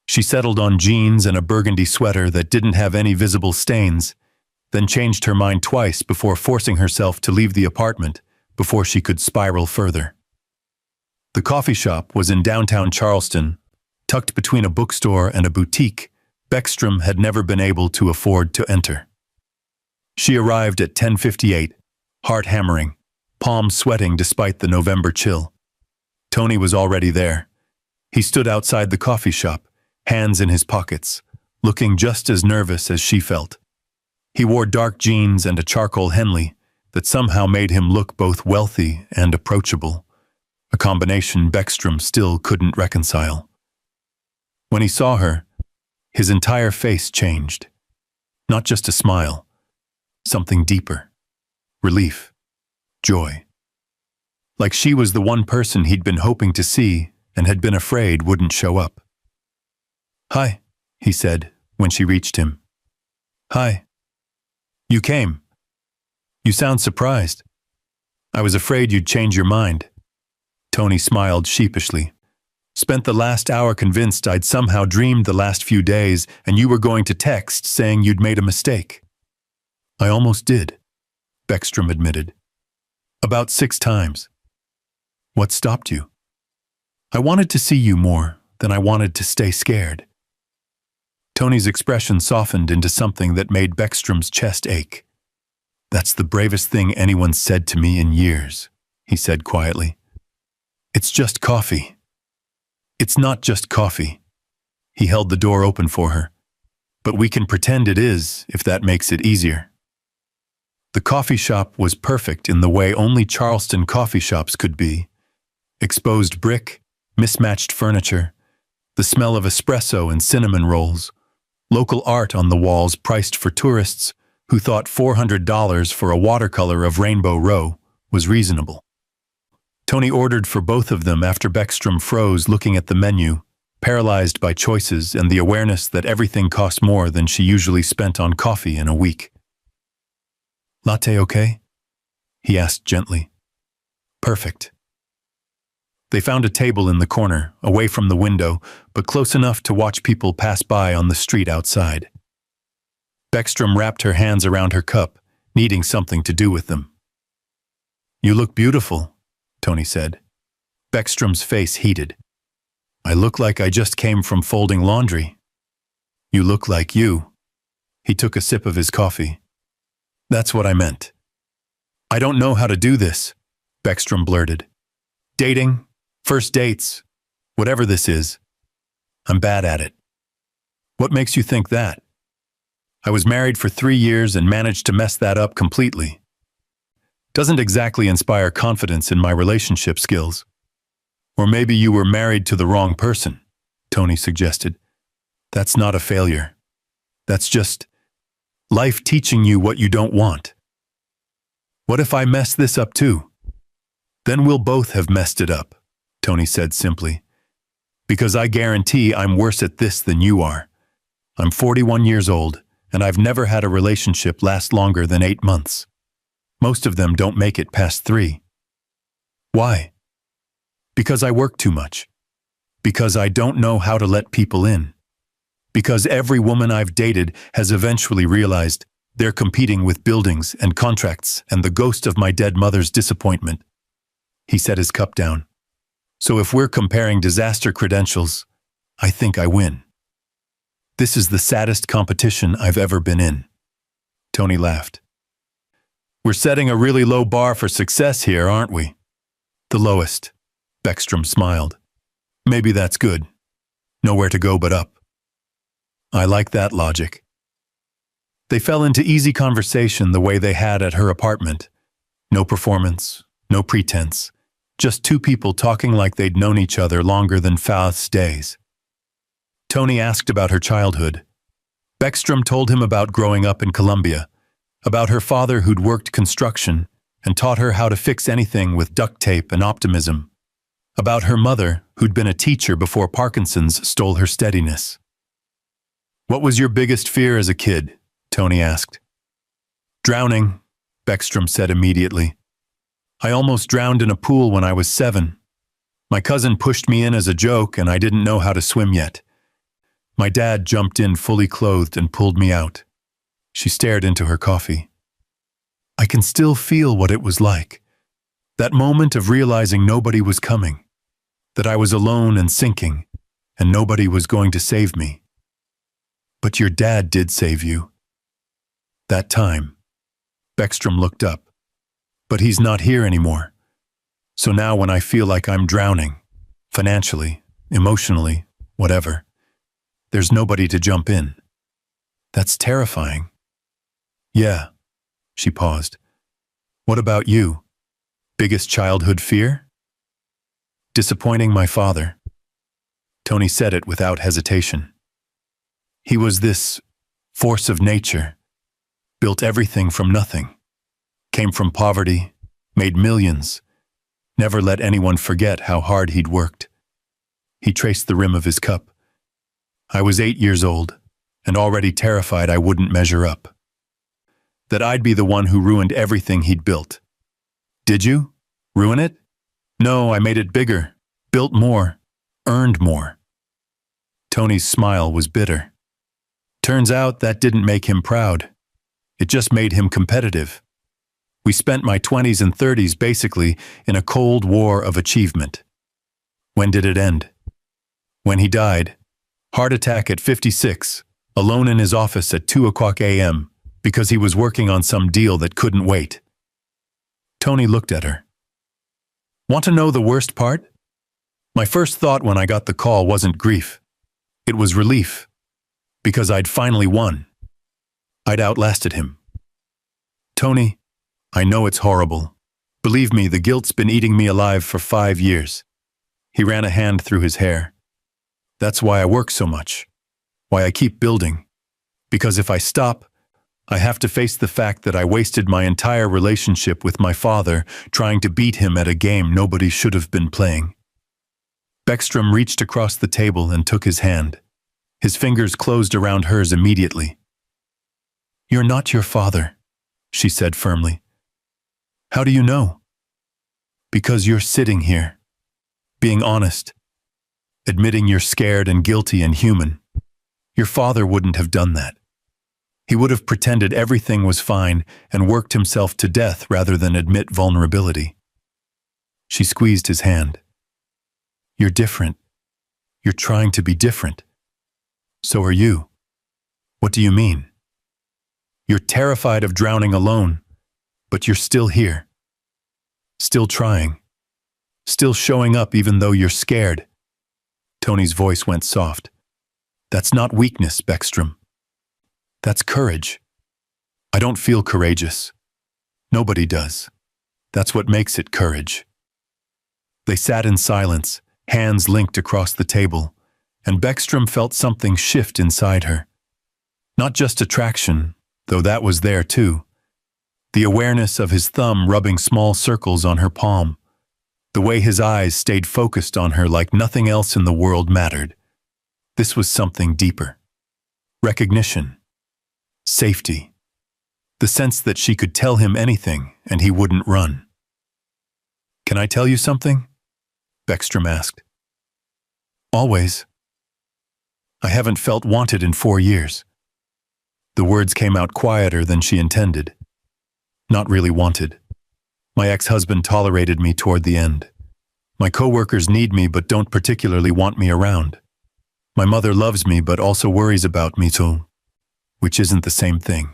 She settled on jeans and a burgundy sweater that didn't have any visible stains, then changed her mind twice before forcing herself to leave the apartment before she could spiral further. The coffee shop was in downtown Charleston, tucked between a bookstore and a boutique Beckstrom had never been able to afford to enter. She arrived at 10:58, heart hammering, palms sweating despite the November chill. Tony was already there. He stood outside the coffee shop, hands in his pockets, looking just as nervous as she felt. He wore dark jeans and a charcoal Henley that somehow made him look both wealthy and approachable, a combination Beckstrom still couldn't reconcile. When he saw her, his entire face changed. Not just a smile, something deeper. Relief. Joy. Like she was the one person he'd been hoping to see and had been afraid wouldn't show up. "Hi," he said when she reached him. "Hi. You came. You sound surprised. I was afraid you'd change your mind." Tony smiled sheepishly. "Spent the last hour convinced I'd somehow dreamed the last few days and you were going to text saying you'd made a mistake." "I almost did," Beckstrom admitted. "About 6 times. What stopped you?" I wanted to see you more than I wanted to stay scared. Tony's expression softened into something that made Beckstrom's chest ache. That's the bravest thing anyone said to me in years, he said quietly. It's just coffee. It's not just coffee. He held the door open for her. But we can pretend it is, if that makes it easier. The coffee shop was perfect in the way only Charleston coffee shops could be. Exposed brick, mismatched furniture, the smell of espresso and cinnamon rolls, local art on the walls priced for tourists who thought $400 for a watercolor of Rainbow Row was reasonable. Tony ordered for both of them after Beckstrom froze looking at the menu, paralyzed by choices and the awareness that everything cost more than she usually spent on coffee in a week. Latte okay? He asked gently. Perfect. They found a table in the corner, away from the window, but close enough to watch people pass by on the street outside. Beckstrom wrapped her hands around her cup, needing something to do with them. You look beautiful, Tony said. Beckstrom's face heated. I look like I just came from folding laundry. You look like you. He took a sip of his coffee. That's what I meant. I don't know how to do this, Beckstrom blurted. Dating, first dates, whatever this is. I'm bad at it. What makes you think that? I was married for 3 years and managed to mess that up completely. Doesn't exactly inspire confidence in my relationship skills. Or maybe you were married to the wrong person, Tony suggested. That's not a failure. That's just life teaching you what you don't want. What if I mess this up too? Then we'll both have messed it up, Tony said simply. Because I guarantee I'm worse at this than you are. I'm 41 years old, and I've never had a relationship last longer than 8 months. Most of them don't make it past 3. Why? Because I work too much. Because I don't know how to let people in. Because every woman I've dated has eventually realized they're competing with buildings and contracts and the ghost of my dead mother's disappointment. He set his cup down. So if we're comparing disaster credentials, I think I win. This is the saddest competition I've ever been in. Tony laughed. We're setting a really low bar for success here, aren't we? The lowest. Beckstrom smiled. Maybe that's good. Nowhere to go but up. I like that logic. They fell into easy conversation the way they had at her apartment. No performance, no pretense. Just 2 people talking like they'd known each other longer than Faust's days. Tony asked about her childhood. Beckstrom told him about growing up in Colombia, about her father who'd worked construction and taught her how to fix anything with duct tape and optimism, about her mother who'd been a teacher before Parkinson's stole her steadiness. What was your biggest fear as a kid? Tony asked. Drowning, Beckstrom said immediately. I almost drowned in a pool when I was 7. My cousin pushed me in as a joke and I didn't know how to swim yet. My dad jumped in fully clothed and pulled me out. She stared into her coffee. I can still feel what it was like. That moment of realizing nobody was coming. That I was alone and sinking, and nobody was going to save me. But your dad did save you. That time. Beckstrom looked up. But he's not here anymore. So now when I feel like I'm drowning, financially, emotionally, whatever, there's nobody to jump in. That's terrifying. Yeah. She paused. What about you? Biggest childhood fear? Disappointing my father. Tony said it without hesitation. He was this force of nature, built everything from nothing, came from poverty, made millions, never let anyone forget how hard he'd worked. He traced the rim of his cup. I was 8 years old, and already terrified I wouldn't measure up. That I'd be the one who ruined everything he'd built. Did you? Ruin it? No, I made it bigger, built more, earned more. Tony's smile was bitter. Turns out that didn't make him proud. It just made him competitive. We spent my 20s and 30s basically in a cold war of achievement. When did it end? When he died. Heart attack at 56, alone in his office at 2 a.m., because he was working on some deal that couldn't wait. Tony looked at her. Want to know the worst part? My first thought when I got the call wasn't grief. It was relief. Because I'd finally won. I'd outlasted him. Tony, I know it's horrible. Believe me, the guilt's been eating me alive for 5 years. He ran a hand through his hair. That's why I work so much. Why I keep building. Because if I stop, I have to face the fact that I wasted my entire relationship with my father trying to beat him at a game nobody should have been playing. Beckstrom reached across the table and took his hand. His fingers closed around hers immediately. You're not your father, she said firmly. How do you know? Because you're sitting here, being honest, admitting you're scared and guilty and human. Your father wouldn't have done that. He would have pretended everything was fine and worked himself to death rather than admit vulnerability. She squeezed his hand. You're different. You're trying to be different. So are you. What do you mean? You're terrified of drowning alone, but you're still here. Still trying. Still showing up even though you're scared. Tony's voice went soft. That's not weakness, Beckstrom. That's courage. I don't feel courageous. Nobody does. That's what makes it courage. They sat in silence, hands linked across the table, and Beckstrom felt something shift inside her. Not just attraction, though that was there too. The awareness of his thumb rubbing small circles on her palm. The way his eyes stayed focused on her like nothing else in the world mattered. This was something deeper. Recognition. Safety. The sense that she could tell him anything and he wouldn't run. Can I tell you something? Beckstrom asked. Always. I haven't felt wanted in 4 years. The words came out quieter than she intended. Not really wanted. My ex-husband tolerated me toward the end. My coworkers need me but don't particularly want me around. My mother loves me but also worries about me too, which isn't the same thing.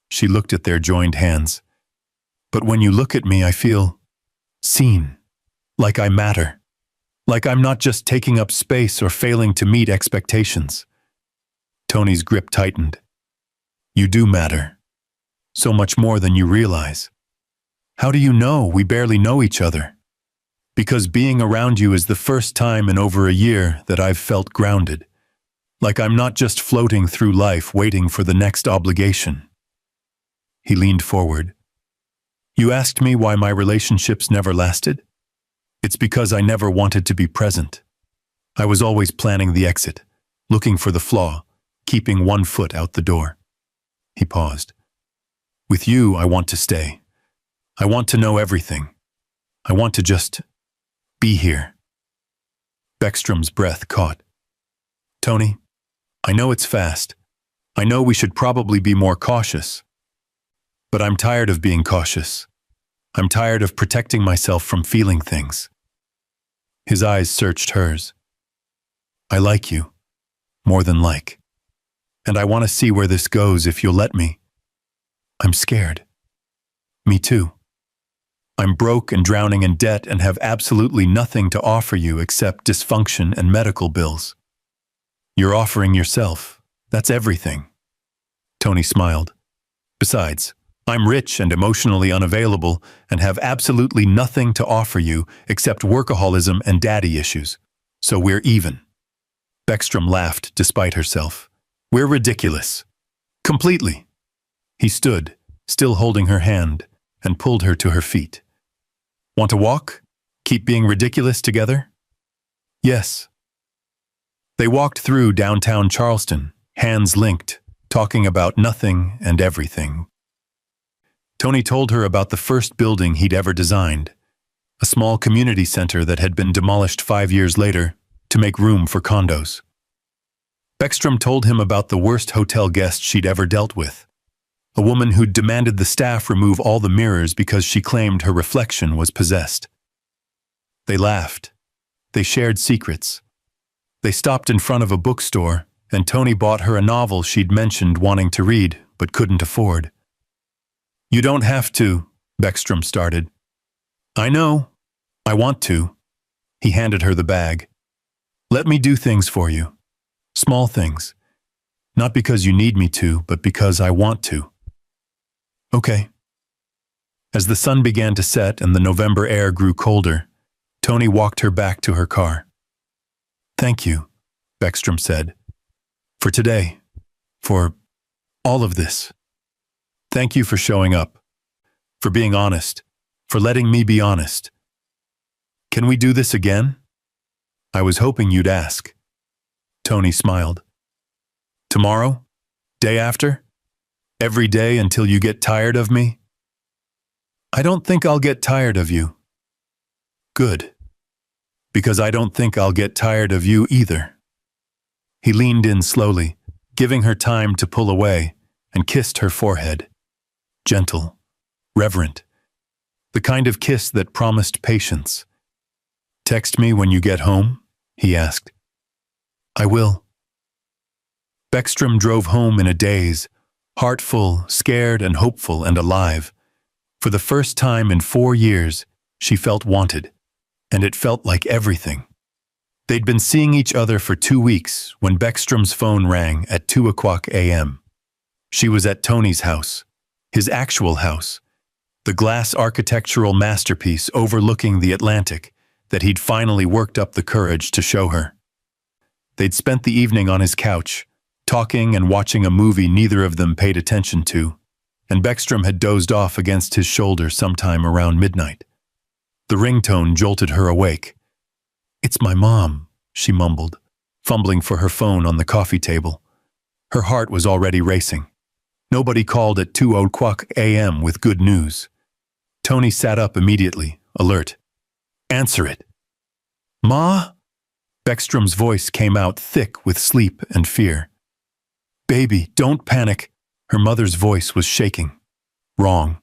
She looked at their joined hands. But when you look at me, I feel seen, like I matter, like I'm not just taking up space or failing to meet expectations. Tony's grip tightened. You do matter. So much more than you realize. How do you know? We barely know each other. Because being around you is the first time in over a year that I've felt grounded. Like I'm not just floating through life waiting for the next obligation. He leaned forward. You asked me why my relationships never lasted? It's because I never wanted to be present. I was always planning the exit, looking for the flaw, keeping one foot out the door. He paused. With you, I want to stay. I want to know everything. I want to just be here. Beckstrom's breath caught. Tony, I know it's fast. I know we should probably be more cautious. But I'm tired of being cautious. I'm tired of protecting myself from feeling things. His eyes searched hers. I like you. More than like. And I want to see where this goes if you'll let me. I'm scared. Me too. I'm broke and drowning in debt and have absolutely nothing to offer you except dysfunction and medical bills. You're offering yourself. That's everything. Tony smiled. Besides, I'm rich and emotionally unavailable and have absolutely nothing to offer you except workaholism and daddy issues. So we're even. Beckstrom laughed despite herself. We're ridiculous. Completely. He stood, still holding her hand, and pulled her to her feet. Want to walk? Keep being ridiculous together? Yes. They walked through downtown Charleston, hands linked, talking about nothing and everything. Tony told her about the first building he'd ever designed, a small community center that had been demolished 5 years later to make room for condos. Beckstrom told him about the worst hotel guest she'd ever dealt with, a woman who'd demanded the staff remove all the mirrors because she claimed her reflection was possessed. They laughed. They shared secrets. They stopped in front of a bookstore, and Tony bought her a novel she'd mentioned wanting to read, but couldn't afford. "You don't have to," Beckstrom started. "I know. I want to." He handed her the bag. "Let me do things for you. Small things. Not because you need me to, but because I want to." "Okay." As the sun began to set and the November air grew colder, Tony walked her back to her car. "Thank you," Beckstrom said. "For today. For all of this. Thank you for showing up. For being honest. For letting me be honest. Can we do this again?" "I was hoping you'd ask." Tony smiled. "Tomorrow? Day after? Every day until you get tired of me?" "I don't think I'll get tired of you." "Good. Because I don't think I'll get tired of you either." He leaned in slowly, giving her time to pull away, and kissed her forehead. Gentle, reverent. The kind of kiss that promised patience. "Text me when you get home?" he asked. "I will." Beckstrom drove home in a daze, heart full, scared and hopeful and alive. For the first time in 4 years, she felt wanted, and it felt like everything. They'd been seeing each other for 2 weeks when Beckstrom's phone rang at 2:00 a.m. She was at Tony's house, his actual house, the glass architectural masterpiece overlooking the Atlantic that he'd finally worked up the courage to show her. They'd spent the evening on his couch, talking and watching a movie neither of them paid attention to, and Beckstrom had dozed off against his shoulder sometime around midnight. The ringtone jolted her awake. "It's my mom," she mumbled, fumbling for her phone on the coffee table. Her heart was already racing. Nobody called at 2:00 a.m. with good news. Tony sat up immediately, alert. "Answer it." "Ma?" Beckstrom's voice came out thick with sleep and fear. "Baby, don't panic." Her mother's voice was shaking. "Wrong."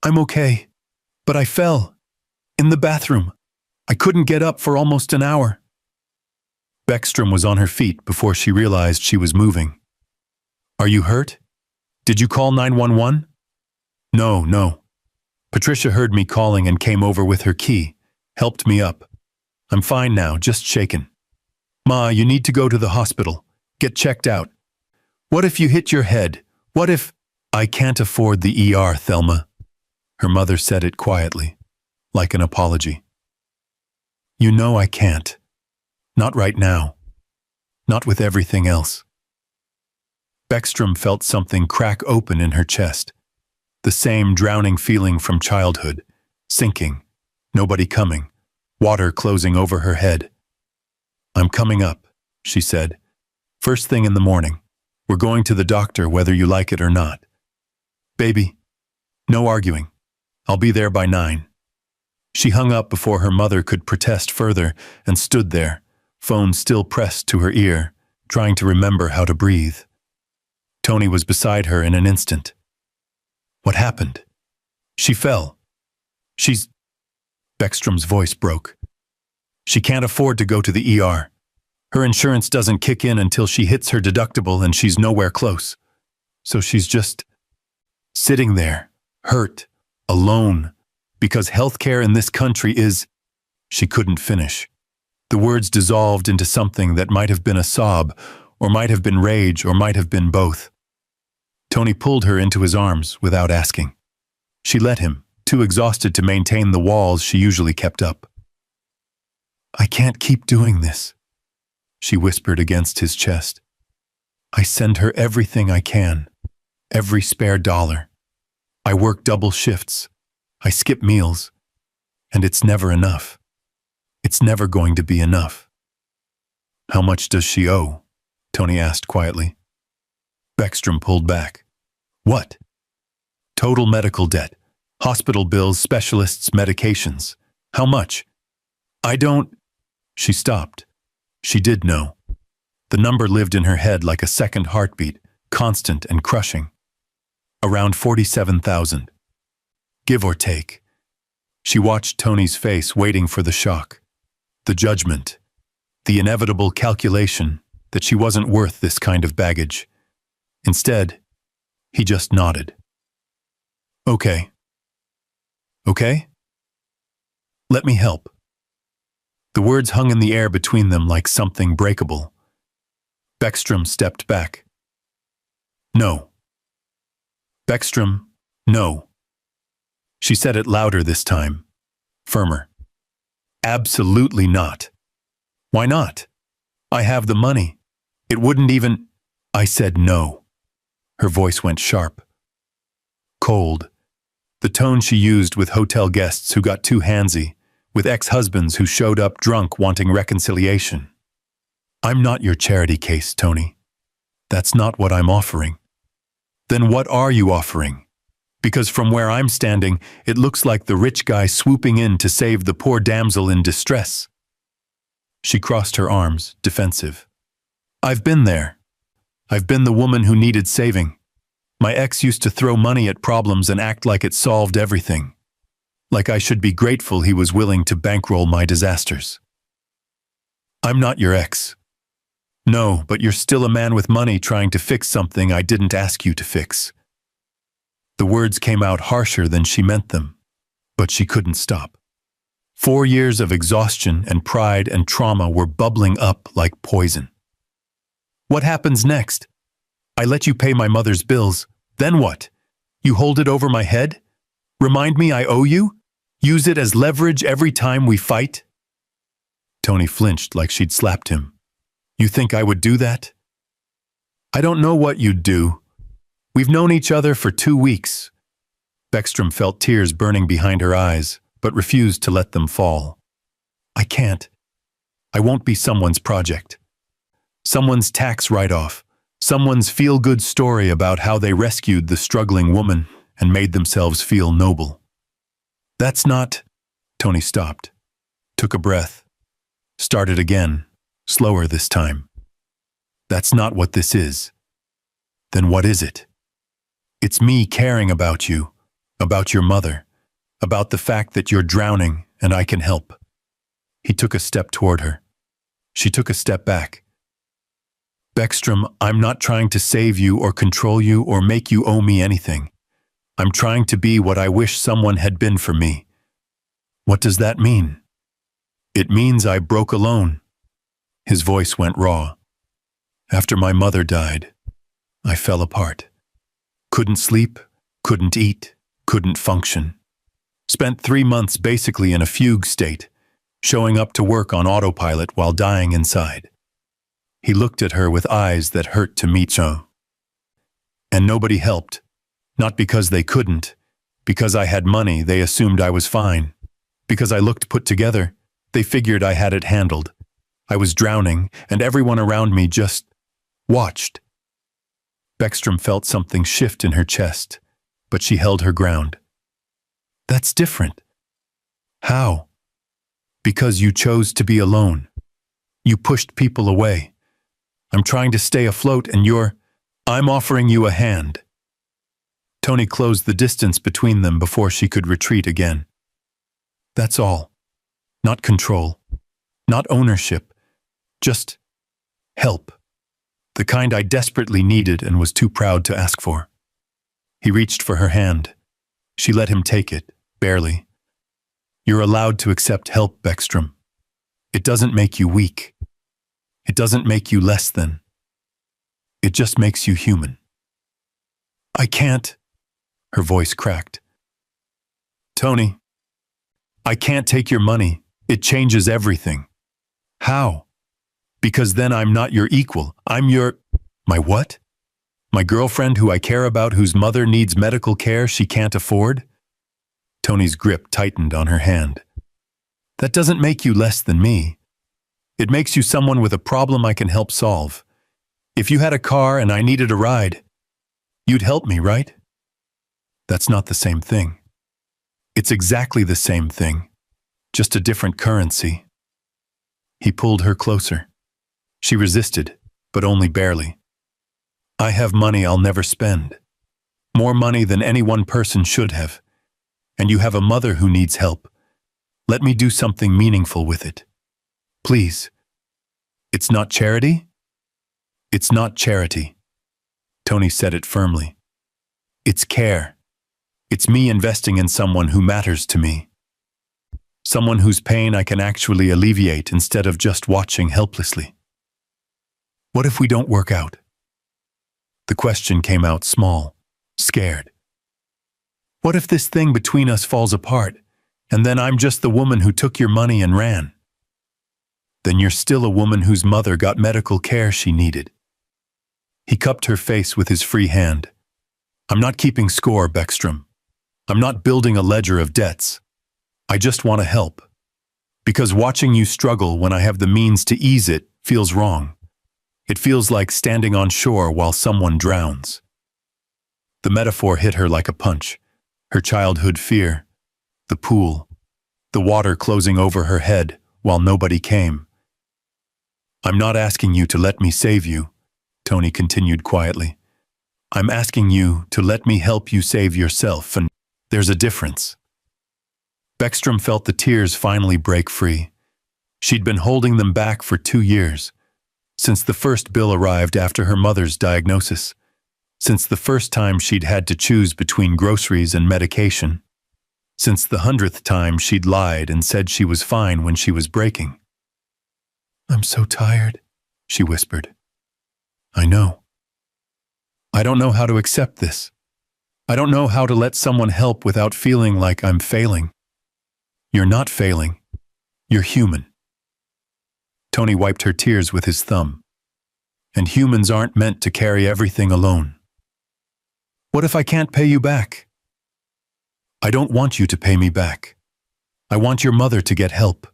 "I'm okay, but I fell. In the bathroom. I couldn't get up for almost an hour." Beckstrom was on her feet before she realized she was moving. "Are you hurt? Did you call 911? No. Patricia heard me calling and came over with her key, helped me up. I'm fine now, just shaken. Ma, you need to go to the hospital. Get checked out. What if you hit your head? What if—" "I can't afford the ER, Thelma." Her mother said it quietly, like an apology. "You know I can't. Not right now. Not with everything else." Beckstrom felt something crack open in her chest. The same drowning feeling from childhood, sinking, nobody coming, water closing over her head. "I'm coming up," she said. "First thing in the morning. We're going to the doctor whether you like it or not. Baby, no arguing. I'll be there by 9. She hung up before her mother could protest further and stood there, phone still pressed to her ear, trying to remember how to breathe. Tony was beside her in an instant. "What happened?" "She fell. She's—" Beckstrom's voice broke. "She can't afford to go to the ER. Her insurance doesn't kick in until she hits her deductible and she's nowhere close. So she's just sitting there, hurt, alone, because healthcare in this country is—" She couldn't finish. The words dissolved into something that might have been a sob, or might have been rage, or might have been both. Tony pulled her into his arms without asking. She let him, too exhausted to maintain the walls she usually kept up. "I can't keep doing this," she whispered against his chest. "I send her everything I can, every spare dollar. I work double shifts. I skip meals. And it's never enough. It's never going to be enough." "How much does she owe?" Tony asked quietly. Beckstrom pulled back. "What?" "Total medical debt. Hospital bills, specialists, medications. How much?" "I don't—" She stopped. She did know. The number lived in her head like a second heartbeat, constant and crushing. Around 47,000. Give or take. She watched Tony's face, waiting for the shock. the judgment, the inevitable calculation that she wasn't worth this kind of baggage. Instead, he just nodded. Okay. Okay? Let me help. The words hung in the air between them like something breakable. Beckstrom stepped back. No. Beckstrom, no. She said it louder this time, firmer. Absolutely not. Why not? I have the money. It wouldn't even... I said no. Her voice went sharp. Cold. The tone she used with hotel guests who got too handsy, with ex-husbands who showed up drunk wanting reconciliation. I'm not your charity case, Tony. That's not what I'm offering. Then what are you offering? Because from where I'm standing, it looks like the rich guy swooping in to save the poor damsel in distress. She crossed her arms, defensive. I've been there. I've been the woman who needed saving. My ex used to throw money at problems and act like it solved everything. Like I should be grateful he was willing to bankroll my disasters. I'm not your ex. No, but you're still a man with money trying to fix something I didn't ask you to fix. The words came out harsher than she meant them, but she couldn't stop. 4 years of exhaustion and pride and trauma were bubbling up like poison. What happens next? I let you pay my mother's bills. Then what? You hold it over my head? Remind me I owe you? Use it as leverage every time we fight? Tony flinched like she'd slapped him. You think I would do that? I don't know what you'd do. We've known each other for 2 weeks. Beckstrom felt tears burning behind her eyes, but refused to let them fall. I can't. I won't be someone's project. Someone's tax write-off. Someone's feel-good story about how they rescued the struggling woman and made themselves feel noble. That's not... Tony stopped, took a breath, started again, slower this time. That's not what this is. Then what is it? It's me caring about you, about your mother, about the fact that you're drowning and I can help. He took a step toward her. She took a step back. Beckstrom, I'm not trying to save you or control you or make you owe me anything. I'm trying to be what I wish someone had been for me. What does that mean? It means I broke alone. His voice went raw. After my mother died, I fell apart. Couldn't sleep, couldn't eat, couldn't function. Spent 3 months basically in a fugue state, showing up to work on autopilot while dying inside. He looked at her with eyes that hurt to meet her. And nobody helped. Not because they couldn't. Because I had money, they assumed I was fine. Because I looked put together, they figured I had it handled. I was drowning, and everyone around me just watched. Beckstrom felt something shift in her chest, but she held her ground. That's different. How? Because you chose to be alone. You pushed people away. I'm trying to stay afloat and I'm offering you a hand. Tony closed the distance between them before she could retreat again. That's all. Not control. Not ownership. Just help. The kind I desperately needed and was too proud to ask for. He reached for her hand. She let him take it, barely. You're allowed to accept help, Beckstrom. It doesn't make you weak. It doesn't make you less than. It just makes you human. I can't. Her voice cracked. Tony, I can't take your money. It changes everything. How? Because then I'm not your equal. I'm my what? My girlfriend who I care about, whose mother needs medical care she can't afford? Tony's grip tightened on her hand. That doesn't make you less than me. It makes you someone with a problem I can help solve. If you had a car and I needed a ride, you'd help me, right? That's not the same thing. It's exactly the same thing, just a different currency. He pulled her closer. She resisted, but only barely. I have money I'll never spend. More money than any one person should have. And you have a mother who needs help. Let me do something meaningful with it. Please. It's not charity? It's not charity. Tony said it firmly. It's care. It's me investing in someone who matters to me. Someone whose pain I can actually alleviate instead of just watching helplessly. What if we don't work out? The question came out small, scared. What if this thing between us falls apart, and then I'm just the woman who took your money and ran? Then you're still a woman whose mother got medical care she needed. He cupped her face with his free hand. I'm not keeping score, Beckstrom. I'm not building a ledger of debts. I just want to help. Because watching you struggle when I have the means to ease it feels wrong. It feels like standing on shore while someone drowns. The metaphor hit her like a punch. Her childhood fear, the pool, the water closing over her head while nobody came. I'm not asking you to let me save you, Tony continued quietly. I'm asking you to let me help you save yourself, and there's a difference. Beckstrom felt the tears finally break free. She'd been holding them back for 2 years, since the first bill arrived after her mother's diagnosis, since the first time she'd had to choose between groceries and medication, since the 100th time she'd lied and said she was fine when she was breaking. I'm so tired, she whispered. I know. I don't know how to accept this. I don't know how to let someone help without feeling like I'm failing. You're not failing. You're human. Tony wiped her tears with his thumb. And humans aren't meant to carry everything alone. What if I can't pay you back? I don't want you to pay me back. I want your mother to get help.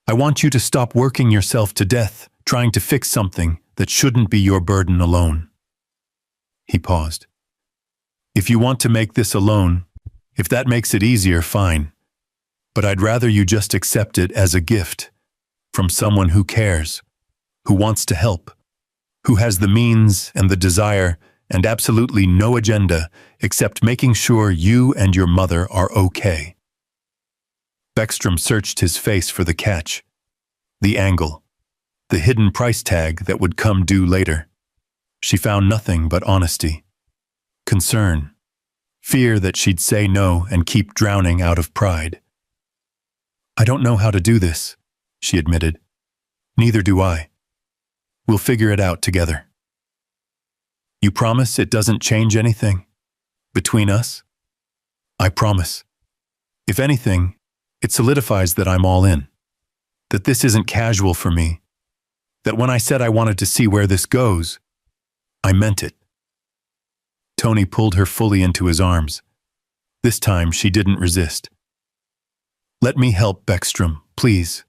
I want you to stop working yourself to death, trying to fix something that shouldn't be your burden alone. He paused. If you want to make this alone, if that makes it easier, fine. But I'd rather you just accept it as a gift from someone who cares, who wants to help, who has the means and the desire and absolutely no agenda except making sure you and your mother are okay. Beckstrom searched his face for the catch, the angle, the hidden price tag that would come due later. She found nothing but honesty, concern, fear that she'd say no and keep drowning out of pride. I don't know how to do this, she admitted. Neither do I. We'll figure it out together. You promise it doesn't change anything between us? I promise. If anything, it solidifies that I'm all in, that this isn't casual for me, that when I said I wanted to see where this goes, I meant it. Tony pulled her fully into his arms. This time she didn't resist. Let me help, Beckstrom, please.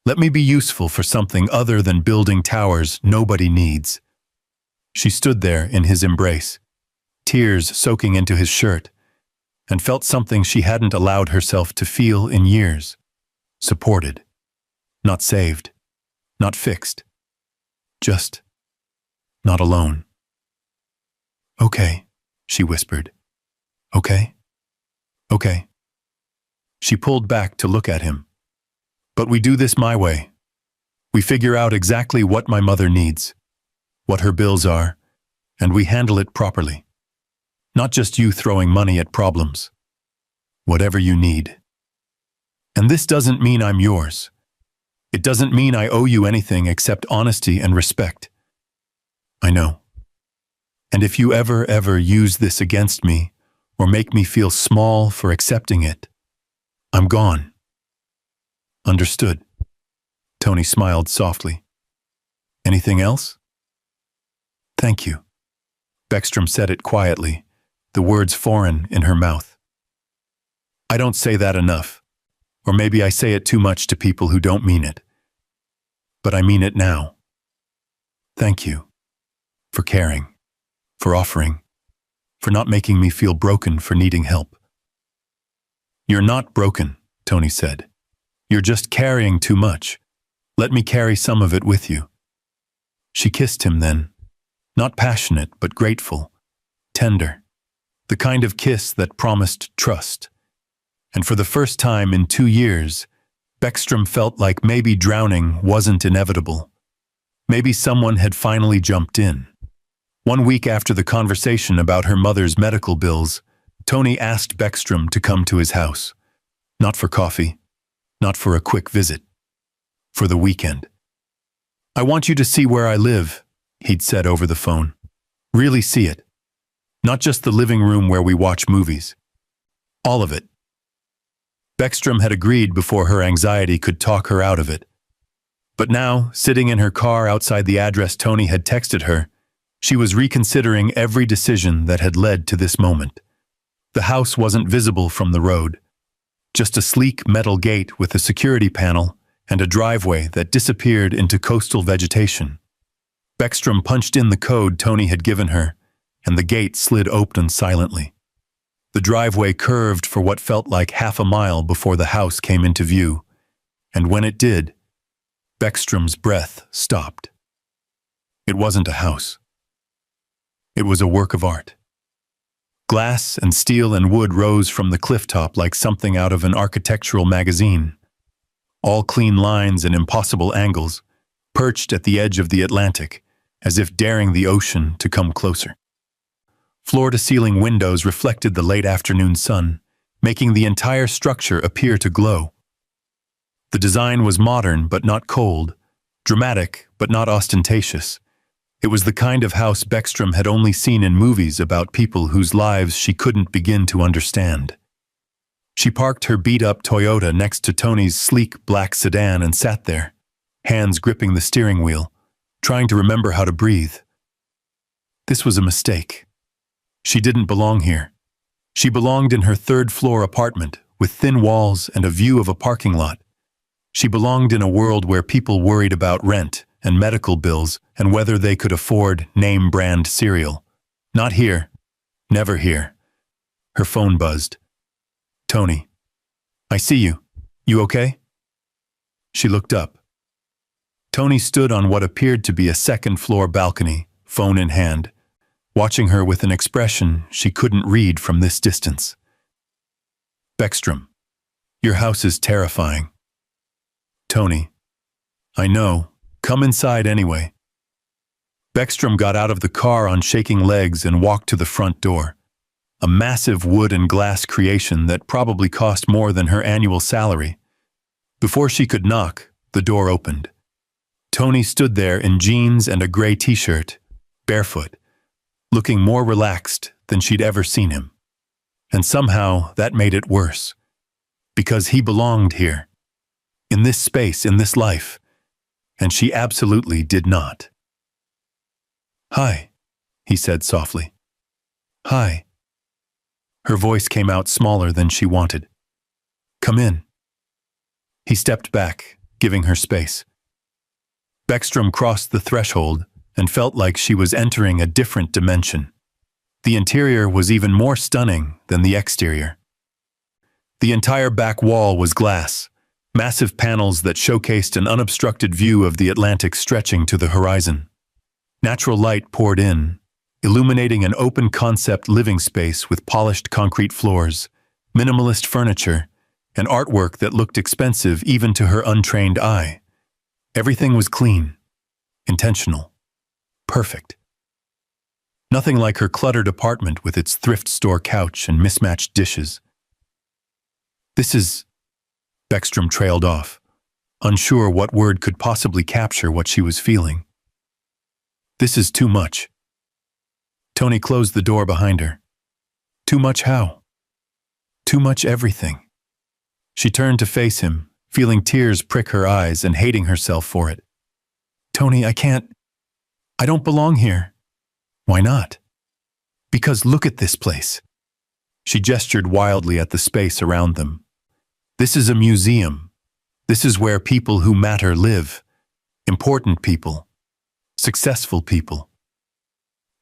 Let me be useful for something other than building towers nobody needs. She stood there in his embrace, tears soaking into his shirt, and felt something she hadn't allowed herself to feel in years. Supported. Not saved. Not fixed. Just not alone. Okay, she whispered. Okay? Okay. She pulled back to look at him. But we do this my way. We figure out exactly what my mother needs, what her bills are, and we handle it properly. Not just you throwing money at problems. Whatever you need. And this doesn't mean I'm yours. It doesn't mean I owe you anything except honesty and respect. I know. And if you ever use this against me, or make me feel small for accepting it, I'm gone. Understood. Tony smiled softly. Anything else? Thank you. Beckstrom said it quietly, the words foreign in her mouth. I don't say that enough, or maybe I say it too much to people who don't mean it. But I mean it now. Thank you. For caring. For offering. For not making me feel broken for needing help. You're not broken, Tony said. You're just carrying too much. Let me carry some of it with you. She kissed him then. Not passionate, but grateful. Tender. The kind of kiss that promised trust. And for the first time in 2 years, Beckstrom felt like maybe drowning wasn't inevitable. Maybe someone had finally jumped in. 1 week after the conversation about her mother's medical bills, Tony asked Beckstrom to come to his house. Not for coffee, not for a quick visit. For the weekend. "I want you to see where I live," he'd said over the phone. "Really see it. Not just the living room where we watch movies. All of it." Beckstrom had agreed before her anxiety could talk her out of it. But now, sitting in her car outside the address Tony had texted her, she was reconsidering every decision that had led to this moment. The house wasn't visible from the road. Just a sleek metal gate with a security panel and a driveway that disappeared into coastal vegetation. Beckstrom punched in the code Tony had given her, and the gate slid open silently. The driveway curved for what felt like half a mile before the house came into view, and when it did, Beckstrom's breath stopped. It wasn't a house. It was a work of art. Glass and steel and wood rose from the clifftop like something out of an architectural magazine. All clean lines and impossible angles, perched at the edge of the Atlantic, as if daring the ocean to come closer. Floor-to-ceiling windows reflected the late afternoon sun, making the entire structure appear to glow. The design was modern but not cold, dramatic but not ostentatious. It was the kind of house Beckstrom had only seen in movies about people whose lives she couldn't begin to understand. She parked her beat-up Toyota next to Tony's sleek black sedan and sat there, hands gripping the steering wheel, trying to remember how to breathe. This was a mistake. She didn't belong here. She belonged in her third-floor apartment with thin walls and a view of a parking lot. She belonged in a world where people worried about rent and medical bills and whether they could afford name-brand cereal. Not here. Never here. Her phone buzzed. "Tony. I see you. You okay?" She looked up. Tony stood on what appeared to be a second-floor balcony, phone in hand, watching her with an expression she couldn't read from this distance. "Beckstrom, your house is terrifying." "Tony, I know. Come inside anyway." Beckstrom got out of the car on shaking legs and walked to the front door, a massive wood and glass creation that probably cost more than her annual salary. Before she could knock, the door opened. Tony stood there in jeans and a gray t-shirt, barefoot, looking more relaxed than she'd ever seen him. And somehow that made it worse. Because he belonged here. In this space, in this life. And she absolutely did not. "Hi," he said softly. "Hi." Her voice came out smaller than she wanted. "Come in." He stepped back, giving her space. Beckstrom crossed the threshold and felt like she was entering a different dimension. The interior was even more stunning than the exterior. The entire back wall was glass, massive panels that showcased an unobstructed view of the Atlantic stretching to the horizon. Natural light poured in, illuminating an open-concept living space with polished concrete floors, minimalist furniture, and artwork that looked expensive even to her untrained eye. Everything was clean, intentional, perfect. Nothing like her cluttered apartment with its thrift store couch and mismatched dishes. "This is..." Beckstrom trailed off, unsure what word could possibly capture what she was feeling. "This is too much." Tony closed the door behind her. "Too much how?" "Too much everything." She turned to face him, feeling tears prick her eyes and hating herself for it. "Tony, I can't. I don't belong here." "Why not?" "Because look at this place." She gestured wildly at the space around them. "This is a museum. This is where people who matter live. Important people. Successful people.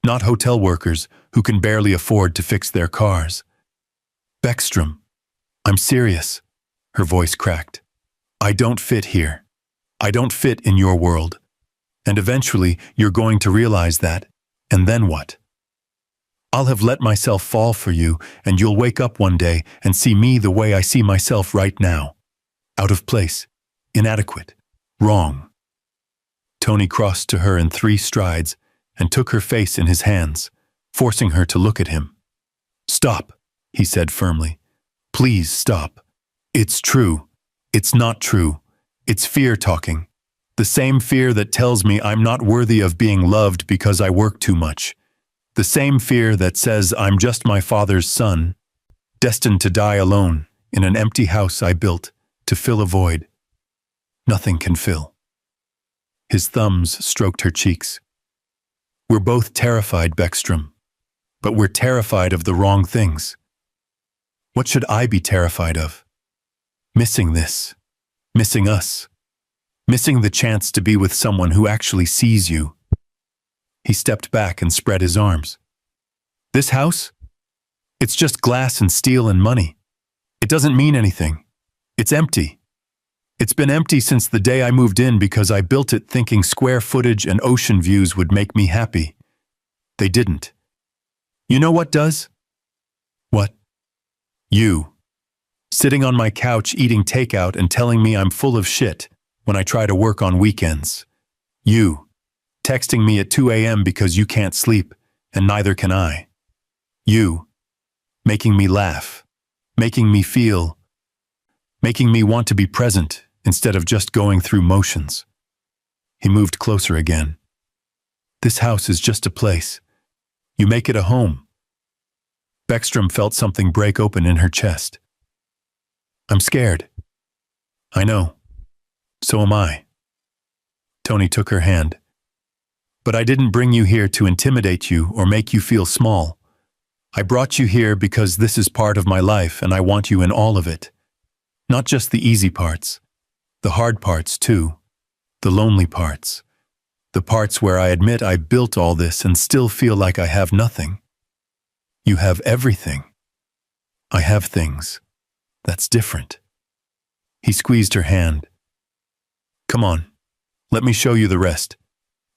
Not hotel workers who can barely afford to fix their cars." "Beckstrom, I'm serious." Her voice cracked. "I don't fit here. I don't fit in your world. And eventually you're going to realize that. And then what? I'll have let myself fall for you, and you'll wake up one day and see me the way I see myself right now. Out of place, inadequate, wrong. Tony crossed to her in 3 strides and took her face in his hands, forcing her to look at him. "Stop," he said firmly. "Please stop. It's true. It's not true. It's fear talking. The same fear that tells me I'm not worthy of being loved because I work too much. The same fear that says I'm just my father's son, destined to die alone in an empty house I built to fill a void nothing can fill." His thumbs stroked her cheeks. "We're both terrified, Beckstrom, but we're terrified of the wrong things. What should I be terrified of? Missing this, missing us, missing the chance to be with someone who actually sees you." He stepped back and spread his arms. "This house? It's just glass and steel and money. It doesn't mean anything. It's empty. It's been empty since the day I moved in because I built it thinking square footage and ocean views would make me happy. They didn't. You know what does? What? You. Sitting on my couch eating takeout and telling me I'm full of shit when I try to work on weekends. You. Texting me at 2 a.m. because you can't sleep, and neither can I. You. Making me laugh. Making me feel. Making me want to be present instead of just going through motions." He moved closer again. "This house is just a place. You make it a home." Beckstrom felt something break open in her chest. "I'm scared." "I know. So am I." Tony took her hand. "But I didn't bring you here to intimidate you or make you feel small. I brought you here because this is part of my life and I want you in all of it. Not just the easy parts. The hard parts, too. The lonely parts. The parts where I admit I built all this and still feel like I have nothing. You have everything. I have things. That's different." He squeezed her hand. "Come on, let me show you the rest.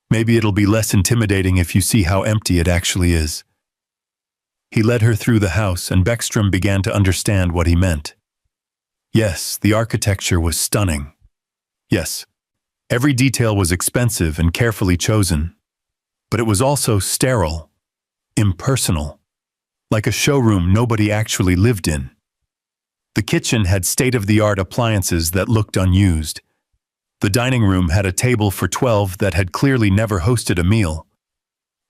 Maybe it'll be less intimidating if you see how empty it actually is." He led her through the house and Beckstrom began to understand what he meant. Yes, the architecture was stunning. Yes, every detail was expensive and carefully chosen. But it was also sterile, impersonal, like a showroom nobody actually lived in. The kitchen had state-of-the-art appliances that looked unused. The dining room had a table for 12 that had clearly never hosted a meal.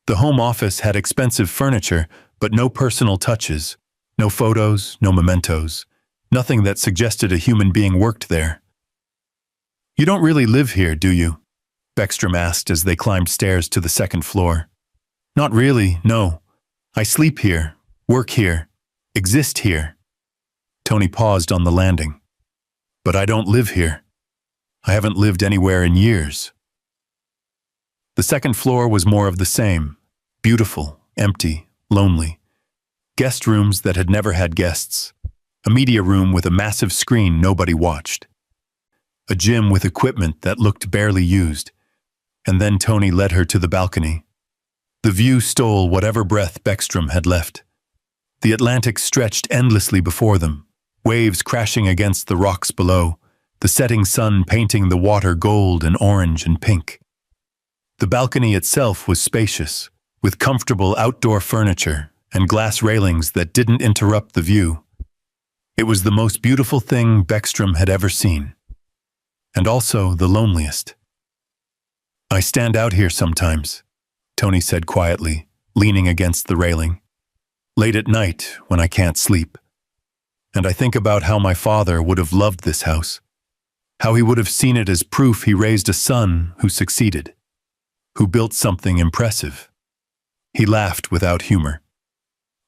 The home office had expensive furniture, but no personal touches, no photos, no mementos, nothing that suggested a human being worked there. "You don't really live here, do you?" Beckstrom asked as they climbed stairs to the 2nd floor. "Not really, no. I sleep here, work here, exist here." Tony paused on the landing. "But I don't live here. I haven't lived anywhere in years." The 2nd floor was more of the same. Beautiful, empty, lonely. Guest rooms that had never had guests. A media room with a massive screen nobody watched. A gym with equipment that looked barely used. And then Tony led her to the balcony. The view stole whatever breath Beckstrom had left. The Atlantic stretched endlessly before them, waves crashing against the rocks below, the setting sun painting the water gold and orange and pink. The balcony itself was spacious, with comfortable outdoor furniture and glass railings that didn't interrupt the view. It was the most beautiful thing Beckstrom had ever seen. And also the loneliest. "I stand out here sometimes," Tony said quietly, leaning against the railing. "Late at night when I can't sleep. And I think about how my father would have loved this house. How he would have seen it as proof he raised a son who succeeded. Who built something impressive." He laughed without humor.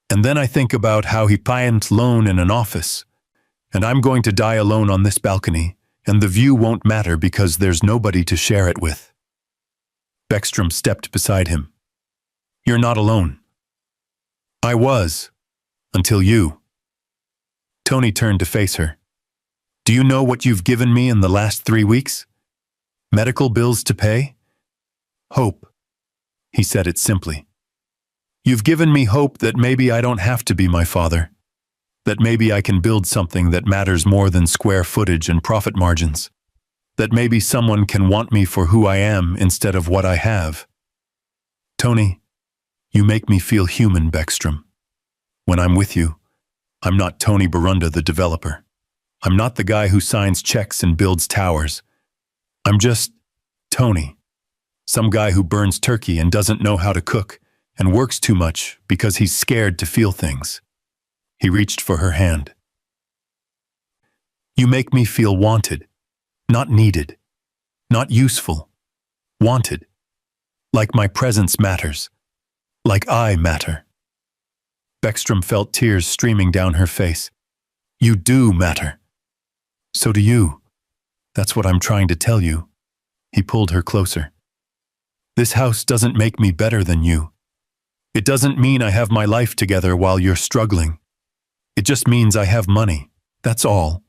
"And then I think about how he pined alone in an office. And I'm going to die alone on this balcony, and the view won't matter because there's nobody to share it with." Beckstrom stepped beside him. "You're not alone." "I was. Until you." Tony turned to face her. "Do you know what you've given me in the last 3 weeks? Medical bills to pay? Hope." He said it simply. "You've given me hope that maybe I don't have to be my father. That maybe I can build something that matters more than square footage and profit margins. That maybe someone can want me for who I am instead of what I have. Tony, you make me feel human, Beckstrom. When I'm with you, I'm not Tony Barunda, the developer. I'm not the guy who signs checks and builds towers. I'm just Tony, some guy who burns turkey and doesn't know how to cook and works too much because he's scared to feel things. He reached for her hand. You make me feel wanted, not needed, not useful, wanted. Like my presence matters, like I matter. Beckstrom felt tears streaming down her face. You do matter. So do you. That's what I'm trying to tell you. He pulled her closer. This house doesn't make me better than you. It doesn't mean I have my life together while you're struggling. It just means I have money. That's all.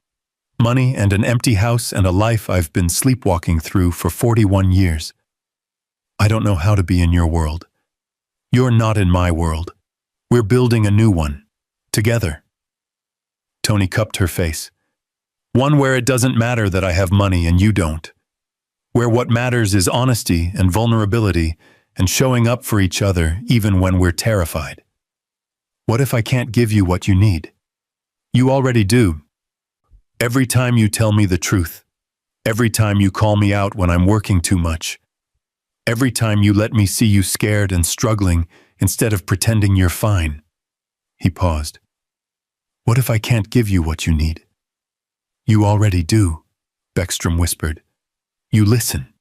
Money and an empty house and a life I've been sleepwalking through for 41 years. I don't know how to be in your world. You're not in my world. We're building a new one. Together. Tony cupped her face. One where it doesn't matter that I have money and you don't. Where what matters is honesty and vulnerability and showing up for each other even when we're terrified. What if I can't give you what you need? You already do. Every time you tell me the truth. Every time you call me out when I'm working too much. Every time you let me see you scared and struggling instead of pretending you're fine. He paused. What if I can't give you what you need? You already do, Beckstrom whispered. You listen.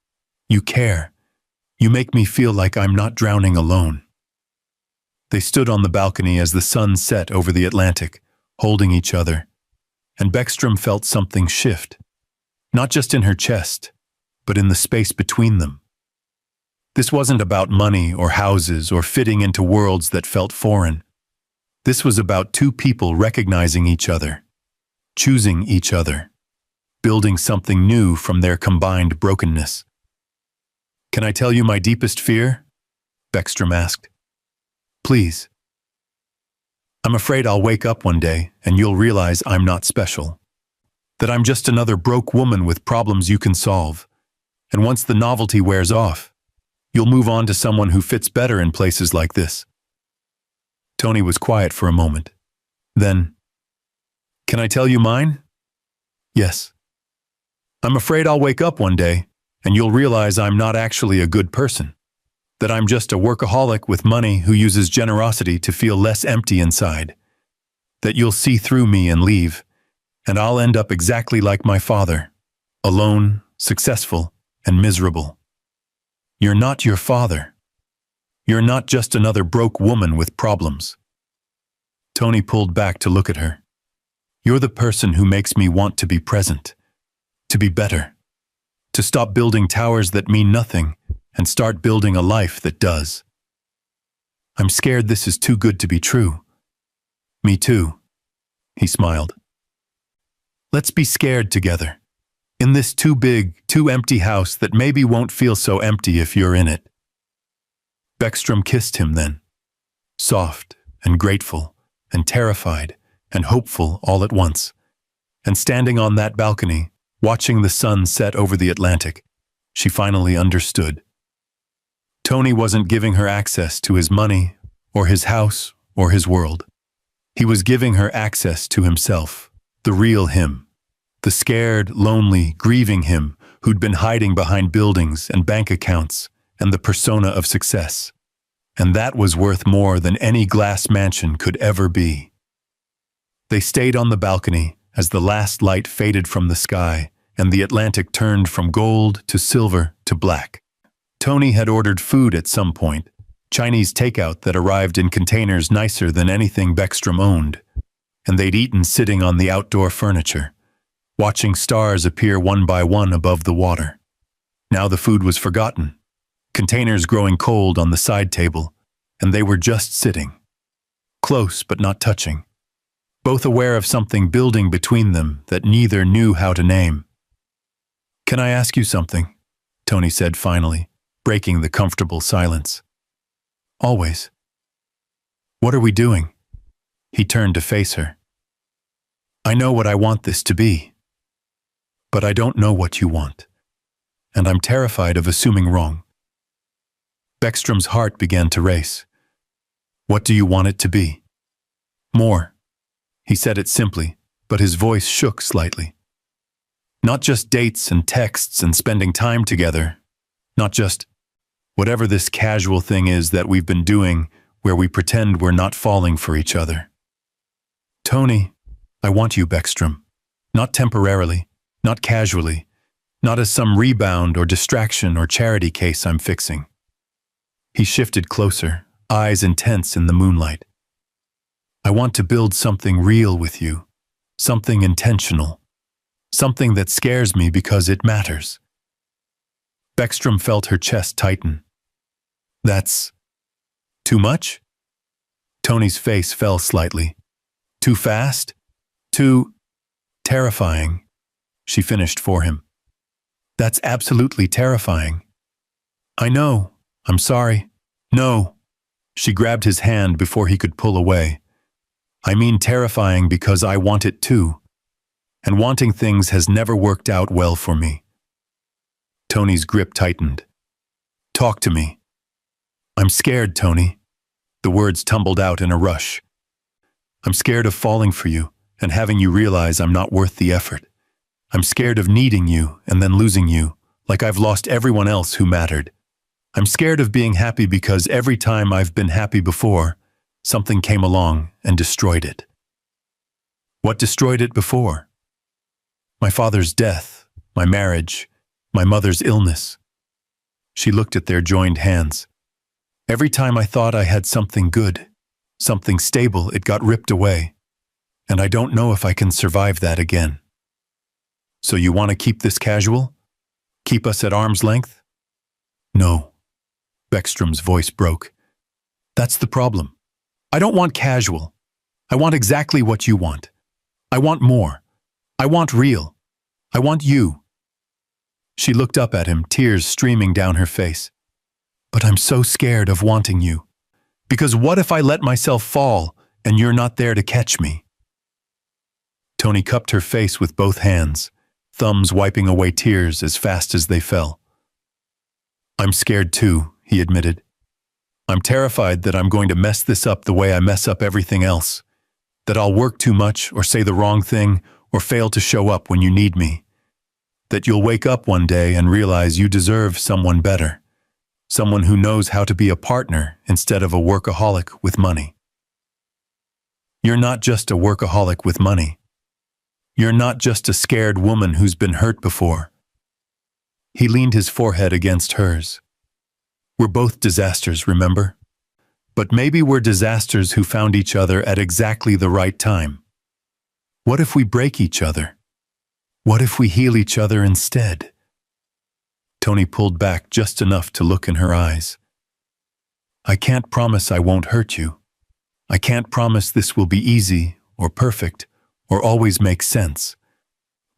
You care. You make me feel like I'm not drowning alone. They stood on the balcony as the sun set over the Atlantic, holding each other, and Beckstrom felt something shift, not just in her chest, but in the space between them. This wasn't about money or houses or fitting into worlds that felt foreign. This was about two people recognizing each other, choosing each other, building something new from their combined brokenness. Can I tell you my deepest fear? Beckstrom asked. Please. I'm afraid I'll wake up one day and you'll realize I'm not special. That I'm just another broke woman with problems you can solve. And once the novelty wears off, you'll move on to someone who fits better in places like this. Tony was quiet for a moment. Then, can I tell you mine? Yes. I'm afraid I'll wake up one day and you'll realize I'm not actually a good person. That I'm just a workaholic with money who uses generosity to feel less empty inside. That you'll see through me and leave, and I'll end up exactly like my father, alone, successful, and miserable. You're not your father. You're not just another broke woman with problems. Tony pulled back to look at her. You're the person who makes me want to be present, to be better, to stop building towers that mean nothing and start building a life that does. I'm scared this is too good to be true. Me too, he smiled. Let's be scared together, in this too big, too empty house that maybe won't feel so empty if you're in it. Beckstrom kissed him then, soft and grateful and terrified and hopeful all at once. And standing on that balcony, watching the sun set over the Atlantic, she finally understood. Tony wasn't giving her access to his money, or his house, or his world. He was giving her access to himself, the real him, the scared, lonely, grieving him who'd been hiding behind buildings and bank accounts and the persona of success. And that was worth more than any glass mansion could ever be. They stayed on the balcony as the last light faded from the sky and the Atlantic turned from gold to silver to black. Tony had ordered food at some point, Chinese takeout that arrived in containers nicer than anything Beckstrom owned, and they'd eaten sitting on the outdoor furniture, watching stars appear one by one above the water. Now the food was forgotten, containers growing cold on the side table, and they were just sitting, close but not touching, both aware of something building between them that neither knew how to name. Can I ask you something? Tony said finally, breaking the comfortable silence. Always. What are we doing? He turned to face her. I know what I want this to be, but I don't know what you want, and I'm terrified of assuming wrong. Beckstrom's heart began to race. What do you want it to be? More. He said it simply, but his voice shook slightly. Not just dates and texts and spending time together. Not just whatever this casual thing is that we've been doing where we pretend we're not falling for each other. Tony, I want you, Beckstrom. Not temporarily, not casually, not as some rebound or distraction or charity case I'm fixing. He shifted closer, eyes intense in the moonlight. I want to build something real with you, something intentional, something that scares me because it matters. Beckstrom felt her chest tighten. That's too much? Tony's face fell slightly. Too fast? Too terrifying, she finished for him. That's absolutely terrifying. I know. I'm sorry. No. She grabbed his hand before he could pull away. I mean terrifying because I want it too. And wanting things has never worked out well for me. Tony's grip tightened. Talk to me. I'm scared, Tony. The words tumbled out in a rush. I'm scared of falling for you and having you realize I'm not worth the effort. I'm scared of needing you and then losing you, like I've lost everyone else who mattered. I'm scared of being happy because every time I've been happy before, something came along and destroyed it. What destroyed it before? My father's death, my marriage, my mother's illness. She looked at their joined hands. Every time I thought I had something good, something stable, it got ripped away. And I don't know if I can survive that again. So you want to keep this casual? Keep us at arm's length? No. Beckstrom's voice broke. That's the problem. I don't want casual. I want exactly what you want. I want more. I want real. I want you. She looked up at him, tears streaming down her face. But I'm so scared of wanting you. Because what if I let myself fall and you're not there to catch me? Tony cupped her face with both hands, thumbs wiping away tears as fast as they fell. I'm scared too, he admitted. I'm terrified that I'm going to mess this up the way I mess up everything else. That I'll work too much or say the wrong thing or fail to show up when you need me. That you'll wake up one day and realize you deserve someone better. Someone who knows how to be a partner instead of a workaholic with money. You're not just a workaholic with money. You're not just a scared woman who's been hurt before. He leaned his forehead against hers. We're both disasters, remember? But maybe we're disasters who found each other at exactly the right time. What if we break each other? What if we heal each other instead? Tony pulled back just enough to look in her eyes. I can't promise I won't hurt you. I can't promise this will be easy or perfect or always make sense.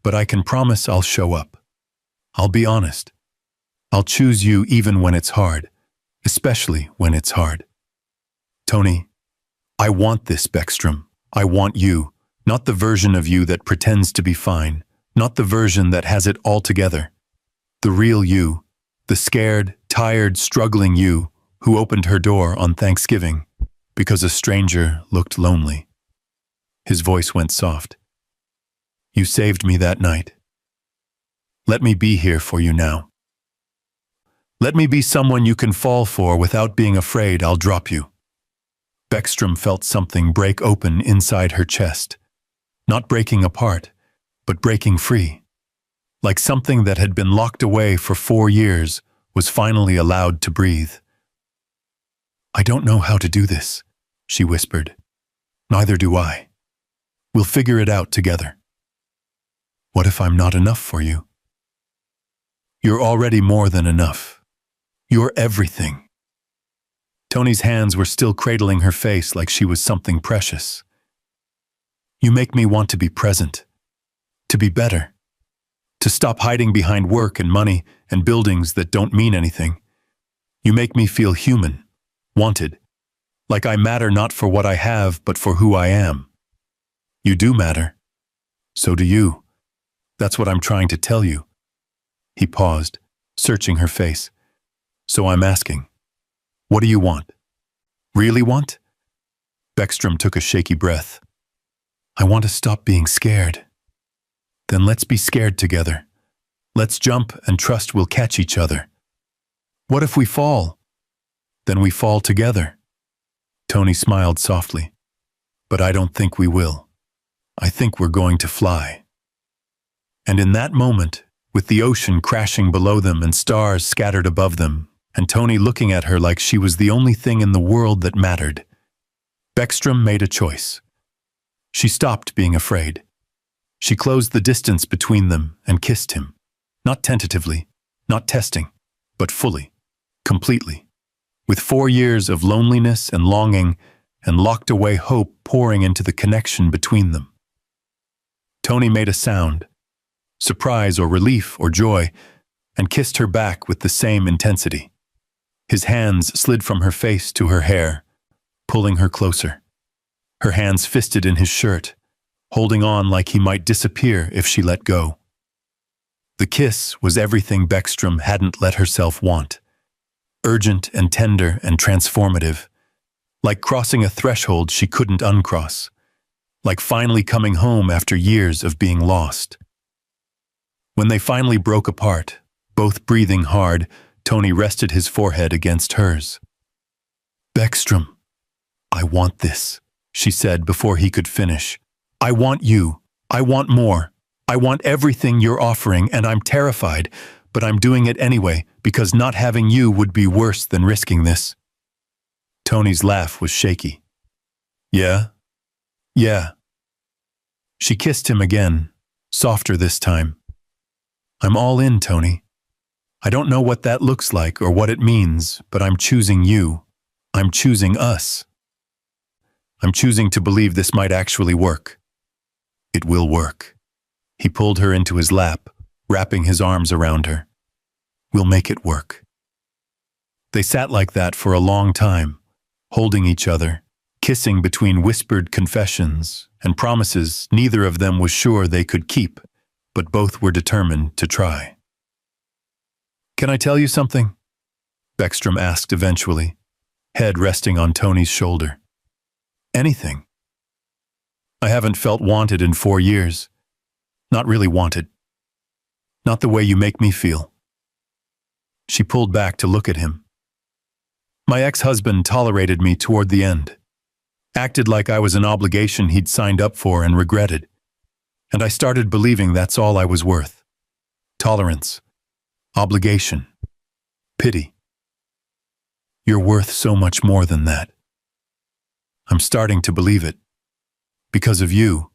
But I can promise I'll show up. I'll be honest. I'll choose you even when it's hard, especially when it's hard. Tony, I want this, Beckstrom. I want you, not the version of you that pretends to be fine, not the version that has it all together. The real you, the scared, tired, struggling you who opened her door on Thanksgiving because a stranger looked lonely. His voice went soft. You saved me that night. Let me be here for you now. Let me be someone you can fall for without being afraid I'll drop you. Beckstrom felt something break open inside her chest. Not breaking apart, but breaking free. Like something that had been locked away for 4 years was finally allowed to breathe. I don't know how to do this, she whispered. Neither do I. We'll figure it out together. What if I'm not enough for you? You're already more than enough. You're everything. Tony's hands were still cradling her face like she was something precious. You make me want to be present, to be better. To stop hiding behind work and money and buildings that don't mean anything. You make me feel human, wanted, like I matter not for what I have but for who I am. You do matter. So do you. That's what I'm trying to tell you. He paused, searching her face. So I'm asking, what do you want? Really want? Beckstrom took a shaky breath. I want to stop being scared. Then let's be scared together. Let's jump and trust we'll catch each other. What if we fall? Then we fall together. Tony smiled softly. But I don't think we will. I think we're going to fly. And in that moment, with the ocean crashing below them and stars scattered above them, and Tony looking at her like she was the only thing in the world that mattered, Beckstrom made a choice. She stopped being afraid. She closed the distance between them and kissed him. Not tentatively, not testing, but fully, completely. With 4 years of loneliness and longing and locked away hope pouring into the connection between them. Tony made a sound, surprise or relief or joy, and kissed her back with the same intensity. His hands slid from her face to her hair, pulling her closer. Her hands fisted in his shirt, holding on like he might disappear if she let go. The kiss was everything Beckstrom hadn't let herself want. Urgent and tender and transformative, like crossing a threshold she couldn't uncross, like finally coming home after years of being lost. When they finally broke apart, both breathing hard, Tony rested his forehead against hers. Beckstrom, I want this, she said before he could finish. I want you. I want more. I want everything you're offering, and I'm terrified, but I'm doing it anyway, because not having you would be worse than risking this. Tony's laugh was shaky. Yeah? Yeah. She kissed him again, softer this time. I'm all in, Tony. I don't know what that looks like or what it means, but I'm choosing you. I'm choosing us. I'm choosing to believe this might actually work. It will work. He pulled her into his lap, wrapping his arms around her. We'll make it work. They sat like that for a long time, holding each other, kissing between whispered confessions and promises neither of them was sure they could keep, but both were determined to try. Can I tell you something? Beckstrom asked eventually, head resting on Tony's shoulder. Anything. I haven't felt wanted in 4 years. Not really wanted. Not the way you make me feel. She pulled back to look at him. My ex-husband tolerated me toward the end. Acted like I was an obligation he'd signed up for and regretted. And I started believing that's all I was worth. Tolerance. Obligation. Pity. You're worth so much more than that. I'm starting to believe it. Because of you.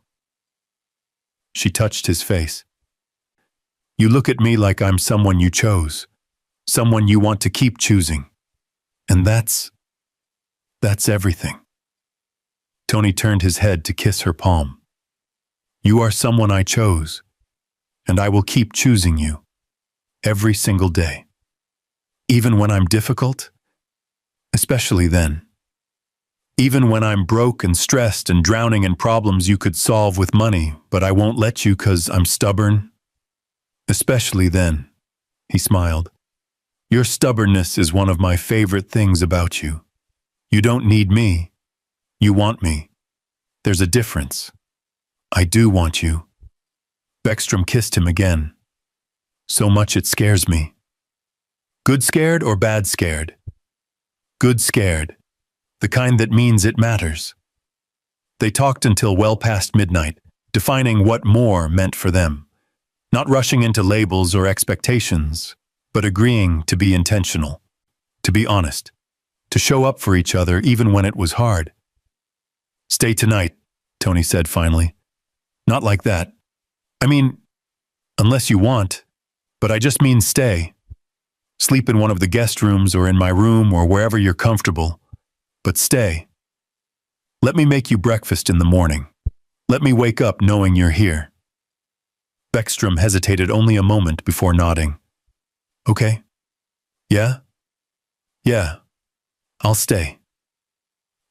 She touched his face. You look at me like I'm someone you chose. Someone you want to keep choosing. And that's everything. Tony turned his head to kiss her palm. You are someone I chose, and I will keep choosing you. Every single day. Even when I'm difficult, especially then. Even when I'm broke and stressed and drowning in problems you could solve with money, but I won't let you 'cause I'm stubborn. Especially then, he smiled. Your stubbornness is one of my favorite things about you. You don't need me. You want me. There's a difference. I do want you. Beckstrom kissed him again. So much it scares me. Good scared or bad scared? Good scared. The kind that means it matters. They talked until well past midnight, defining what more meant for them. Not rushing into labels or expectations, but agreeing to be intentional, to be honest, to show up for each other even when it was hard. Stay tonight, Tony said finally. Not like that. I mean, unless you want, but I just mean stay. Sleep in one of the guest rooms or in my room or wherever you're comfortable, but stay. Let me make you breakfast in the morning. Let me wake up knowing you're here. Beckstrom hesitated only a moment before nodding. Okay. Yeah? Yeah. I'll stay.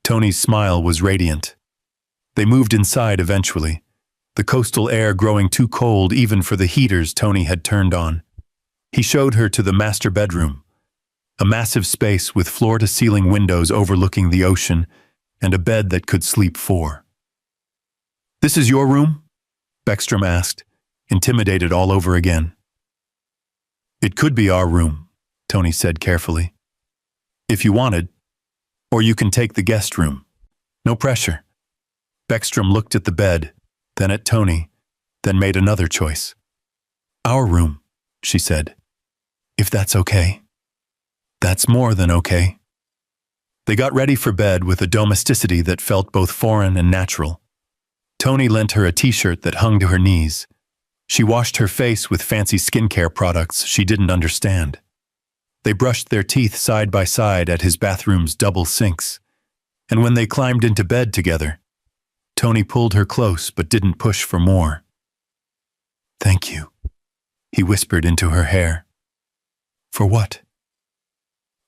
Tony's smile was radiant. They moved inside eventually, the coastal air growing too cold even for the heaters Tony had turned on. He showed her to the master bedroom, a massive space with floor-to-ceiling windows overlooking the ocean and a bed that could sleep four. "This is your room?" Beckstrom asked, intimidated all over again. "It could be our room," Tony said carefully. "If you wanted. Or you can take the guest room. No pressure." Beckstrom looked at the bed, then at Tony, then made another choice. "Our room," she said. "If that's okay." "That's more than okay." They got ready for bed with a domesticity that felt both foreign and natural. Tony lent her a t-shirt that hung to her knees. She washed her face with fancy skincare products she didn't understand. They brushed their teeth side by side at his bathroom's double sinks. And when they climbed into bed together, Tony pulled her close but didn't push for more. "Thank you," he whispered into her hair. "For what?"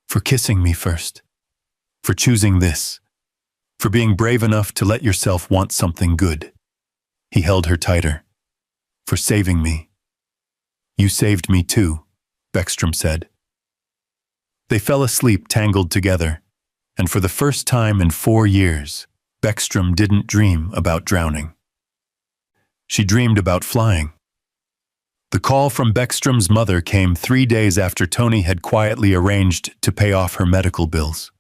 "For kissing me first. For choosing this. For being brave enough to let yourself want something good." He held her tighter. "For saving me." "You saved me too," Beckstrom said. They fell asleep tangled together, and for the first time in 4 years, Beckstrom didn't dream about drowning. She dreamed about flying. The call from Beckstrom's mother came 3 days after Tony had quietly arranged to pay off her medical bills.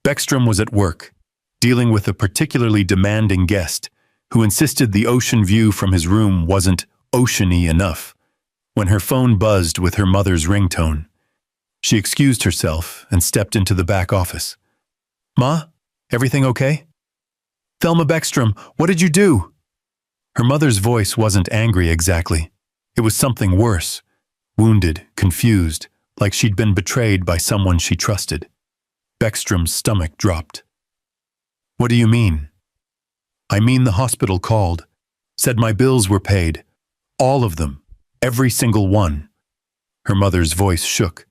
Beckstrom was at work, dealing with a particularly demanding guest who insisted the ocean view from his room wasn't oceany enough, when her phone buzzed with her mother's ringtone. She excused herself and stepped into the back office. "Ma, everything okay?" "Thelma Beckstrom, what did you do?" Her mother's voice wasn't angry exactly. It was something worse, wounded, confused, like she'd been betrayed by someone she trusted. Beckstrom's stomach dropped. "What do you mean?" "I mean the hospital called, said my bills were paid. All of them, every single one." Her mother's voice shook.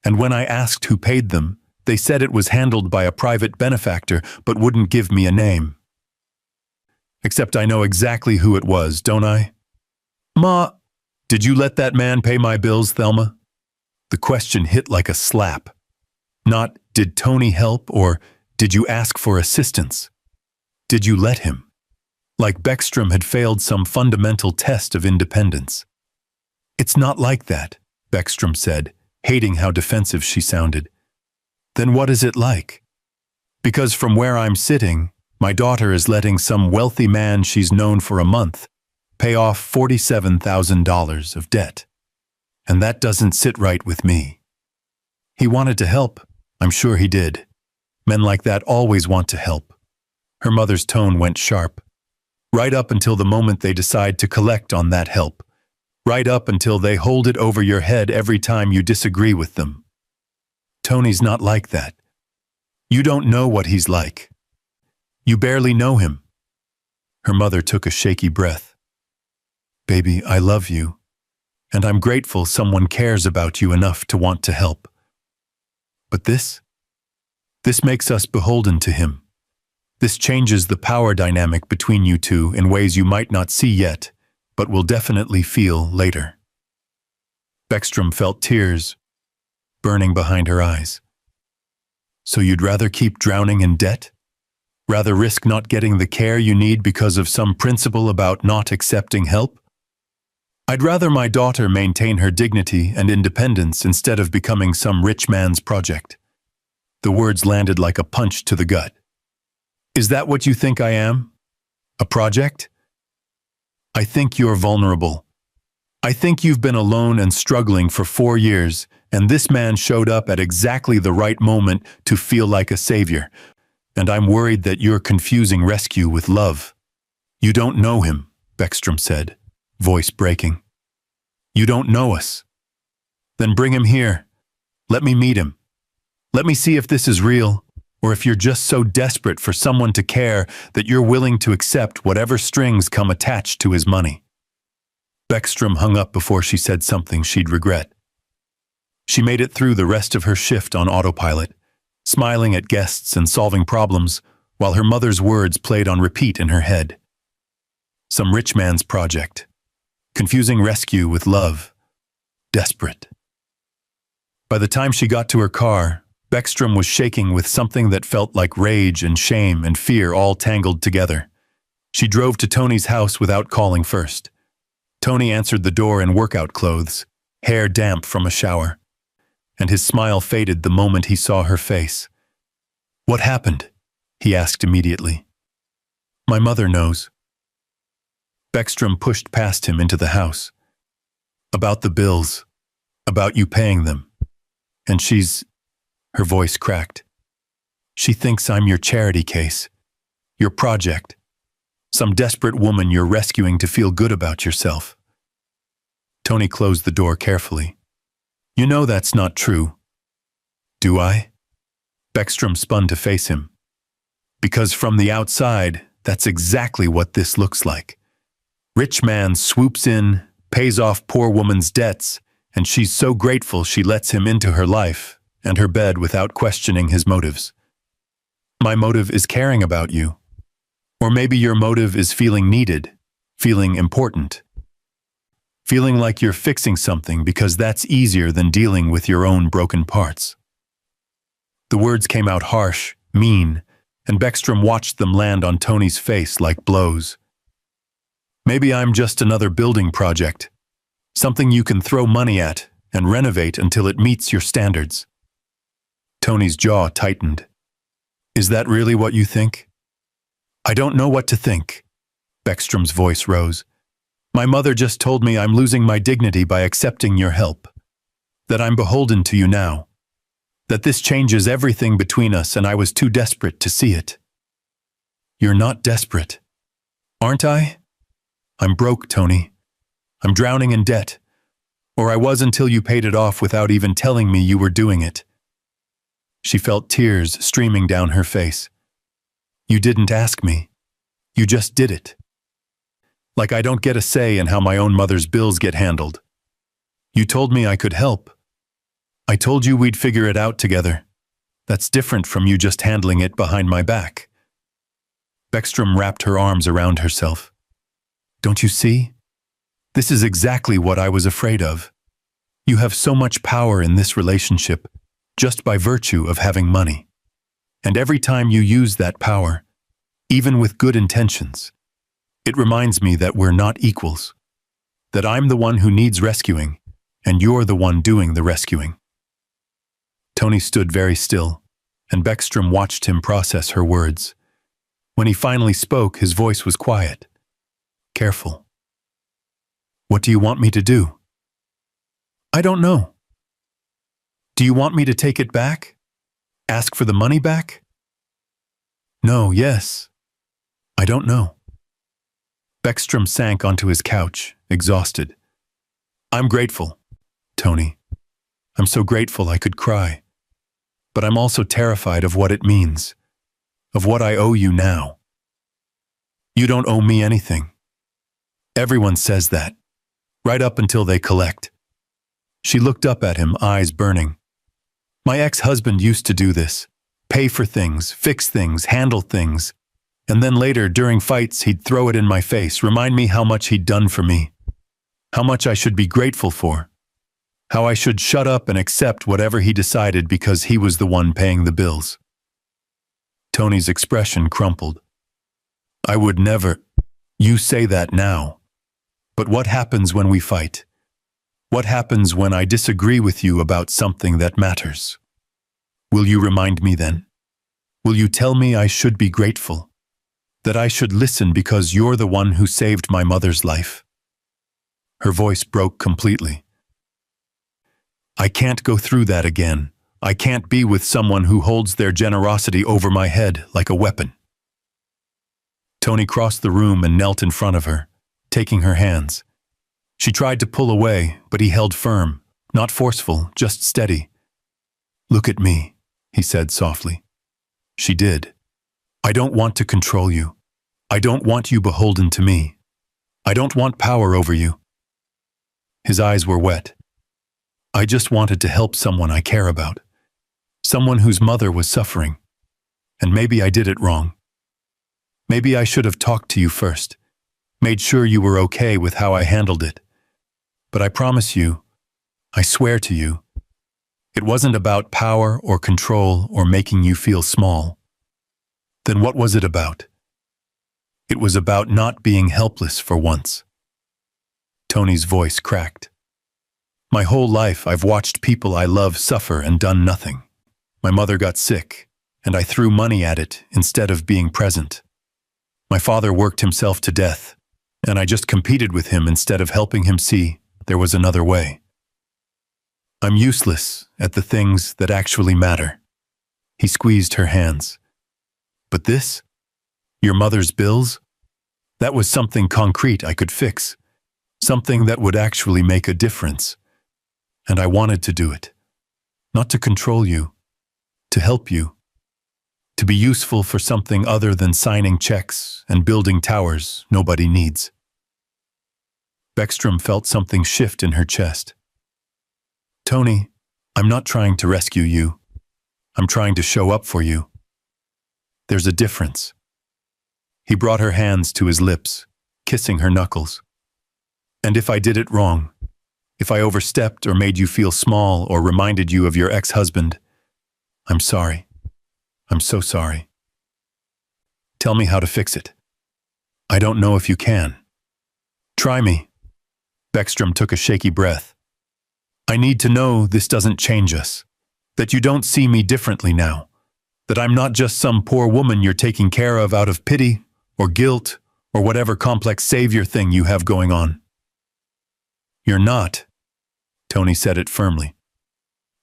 "And when I asked who paid them, they said it was handled by a private benefactor but wouldn't give me a name. Except I know exactly who it was, don't I?" "Ma, did you let that man pay my bills, Thelma?" The question hit like a slap. Not, did Tony help, or did you ask for assistance? Did you let him? Like Beckstrom had failed some fundamental test of independence. "It's not like that," Beckstrom said, hating how defensive she sounded. "Then what is it like?" "Because from where I'm sitting, my daughter is letting some wealthy man she's known for a month pay off $47,000 of debt. And that doesn't sit right with me." He wanted to help. I'm sure he did. Men like that always want to help. Her mother's tone went sharp. "Right up until the moment they decide to collect on that help. Right up until they hold it over your head every time you disagree with them. Tony's not like that. You don't know what he's like. You barely know him." Her mother took a shaky breath. "Baby, I love you, and I'm grateful someone cares about you enough to want to help. But this makes us beholden to him. This changes the power dynamic between you two in ways you might not see yet, but will definitely feel later." Beckstrom felt tears burning behind her eyes. "So you'd rather keep drowning in debt? Rather risk not getting the care you need because of some principle about not accepting help?" "I'd rather my daughter maintain her dignity and independence instead of becoming some rich man's project." The words landed like a punch to the gut. "Is that what you think I am? A project? I think you're vulnerable. I think you've been alone and struggling for 4 years, and this man showed up at exactly the right moment to feel like a savior. And I'm worried that you're confusing rescue with love." "You don't know him," Beckstrom said, voice breaking. "You don't know us. Then bring him here. Let me meet him. Let me see if this is real, or if you're just so desperate for someone to care that you're willing to accept whatever strings come attached to his money." Beckstrom hung up before she said something she'd regret. She made it through the rest of her shift on autopilot, smiling at guests and solving problems, while her mother's words played on repeat in her head. Some rich man's project. Confusing rescue with love. Desperate. By the time she got to her car, Beckstrom was shaking with something that felt like rage and shame and fear all tangled together. She drove to Tony's house without calling first. Tony answered the door in workout clothes, hair damp from a shower, and his smile faded the moment he saw her face. "What happened?" he asked immediately. "My mother knows." Beckstrom pushed past him into the house. "About the bills. About you paying them. And her voice cracked. "She thinks I'm your charity case. Your project. Some desperate woman you're rescuing to feel good about yourself." Tony closed the door carefully. "You know that's not true." "Do I?" Beckstrom spun to face him. "Because from the outside, that's exactly what this looks like. Rich man swoops in, pays off poor woman's debts, and she's so grateful she lets him into her life and her bed without questioning his motives. My motive is caring about you. Or maybe your motive is feeling needed, feeling important. Feeling like you're fixing something because that's easier than dealing with your own broken parts." The words came out harsh, mean, and Beckstrom watched them land on Tony's face like blows. "Maybe I'm just another building project. Something you can throw money at and renovate until it meets your standards." Tony's jaw tightened. "Is that really what you think?" "I don't know what to think." Beckstrom's voice rose. "My mother just told me I'm losing my dignity by accepting your help. That I'm beholden to you now. That this changes everything between us and I was too desperate to see it." "You're not desperate. Aren't I? I'm broke, Tony. I'm drowning in debt. Or I was until you paid it off without even telling me you were doing it." She felt tears streaming down her face. "You didn't ask me. You just did it. Like I don't get a say in how my own mother's bills get handled. You told me I could help. I told you we'd figure it out together. That's different from you just handling it behind my back." Beckstrom wrapped her arms around herself. "Don't you see? This is exactly what I was afraid of. You have so much power in this relationship, just by virtue of having money. And every time you use that power, even with good intentions, it reminds me that we're not equals. That I'm the one who needs rescuing, and you're the one doing the rescuing." Tony stood very still, and Beckstrom watched him process her words. When he finally spoke, his voice was quiet. Careful. "What do you want me to do?" "I don't know." "Do you want me to take it back? Ask for the money back?" "No, yes. I don't know." Beckstrom sank onto his couch, exhausted. "I'm grateful, Tony. I'm so grateful I could cry. But I'm also terrified of what it means, of what I owe you now." "You don't owe me anything." "Everyone says that, right up until they collect." She looked up at him, eyes burning. "My ex-husband used to do this. Pay for things, fix things, handle things. And then later, during fights, he'd throw it in my face, remind me how much he'd done for me. How much I should be grateful for. How I should shut up and accept whatever he decided because he was the one paying the bills." Tony's expression crumpled. "I would never." "You say that now. But what happens when we fight? What happens when I disagree with you about something that matters? Will you remind me then? Will you tell me I should be grateful? That I should listen because you're the one who saved my mother's life?" Her voice broke completely. "I can't go through that again. I can't be with someone who holds their generosity over my head like a weapon." Tony crossed the room and knelt in front of her, taking her hands. She tried to pull away, but he held firm, not forceful, just steady. "Look at me," he said softly. She did. "I don't want to control you. I don't want you beholden to me. I don't want power over you." His eyes were wet. "I just wanted to help someone I care about. Someone whose mother was suffering. And maybe I did it wrong. Maybe I should have talked to you first. made sure you were okay with how I handled it. But I promise you, I swear to you, it wasn't about power or control or making you feel small. Then what was it about? It was about not being helpless for once. Tony's voice cracked. My whole life I've watched people I love suffer and done nothing. My mother got sick, and I threw money at it instead of being present. My father worked himself to death, and I just competed with him instead of helping him see there was another way. I'm useless at the things that actually matter. He squeezed her hands. But this? Your mother's bills? That was something concrete I could fix. Something that would actually make a difference. And I wanted to do it. Not to control you. To help you. To be useful for something other than signing checks and building towers nobody needs. Beckstrom felt something shift in her chest. Tony, I'm not trying to rescue you. I'm trying to show up for you. There's a difference. He brought her hands to his lips, kissing her knuckles. And if I did it wrong, if I overstepped or made you feel small or reminded you of your ex-husband, I'm sorry. I'm so sorry. Tell me how to fix it. I don't know if you can. Try me. Beckstrom took a shaky breath. I need to know this doesn't change us, that you don't see me differently now, that I'm not just some poor woman you're taking care of out of pity or guilt or whatever complex savior thing you have going on. You're not, Tony said it firmly.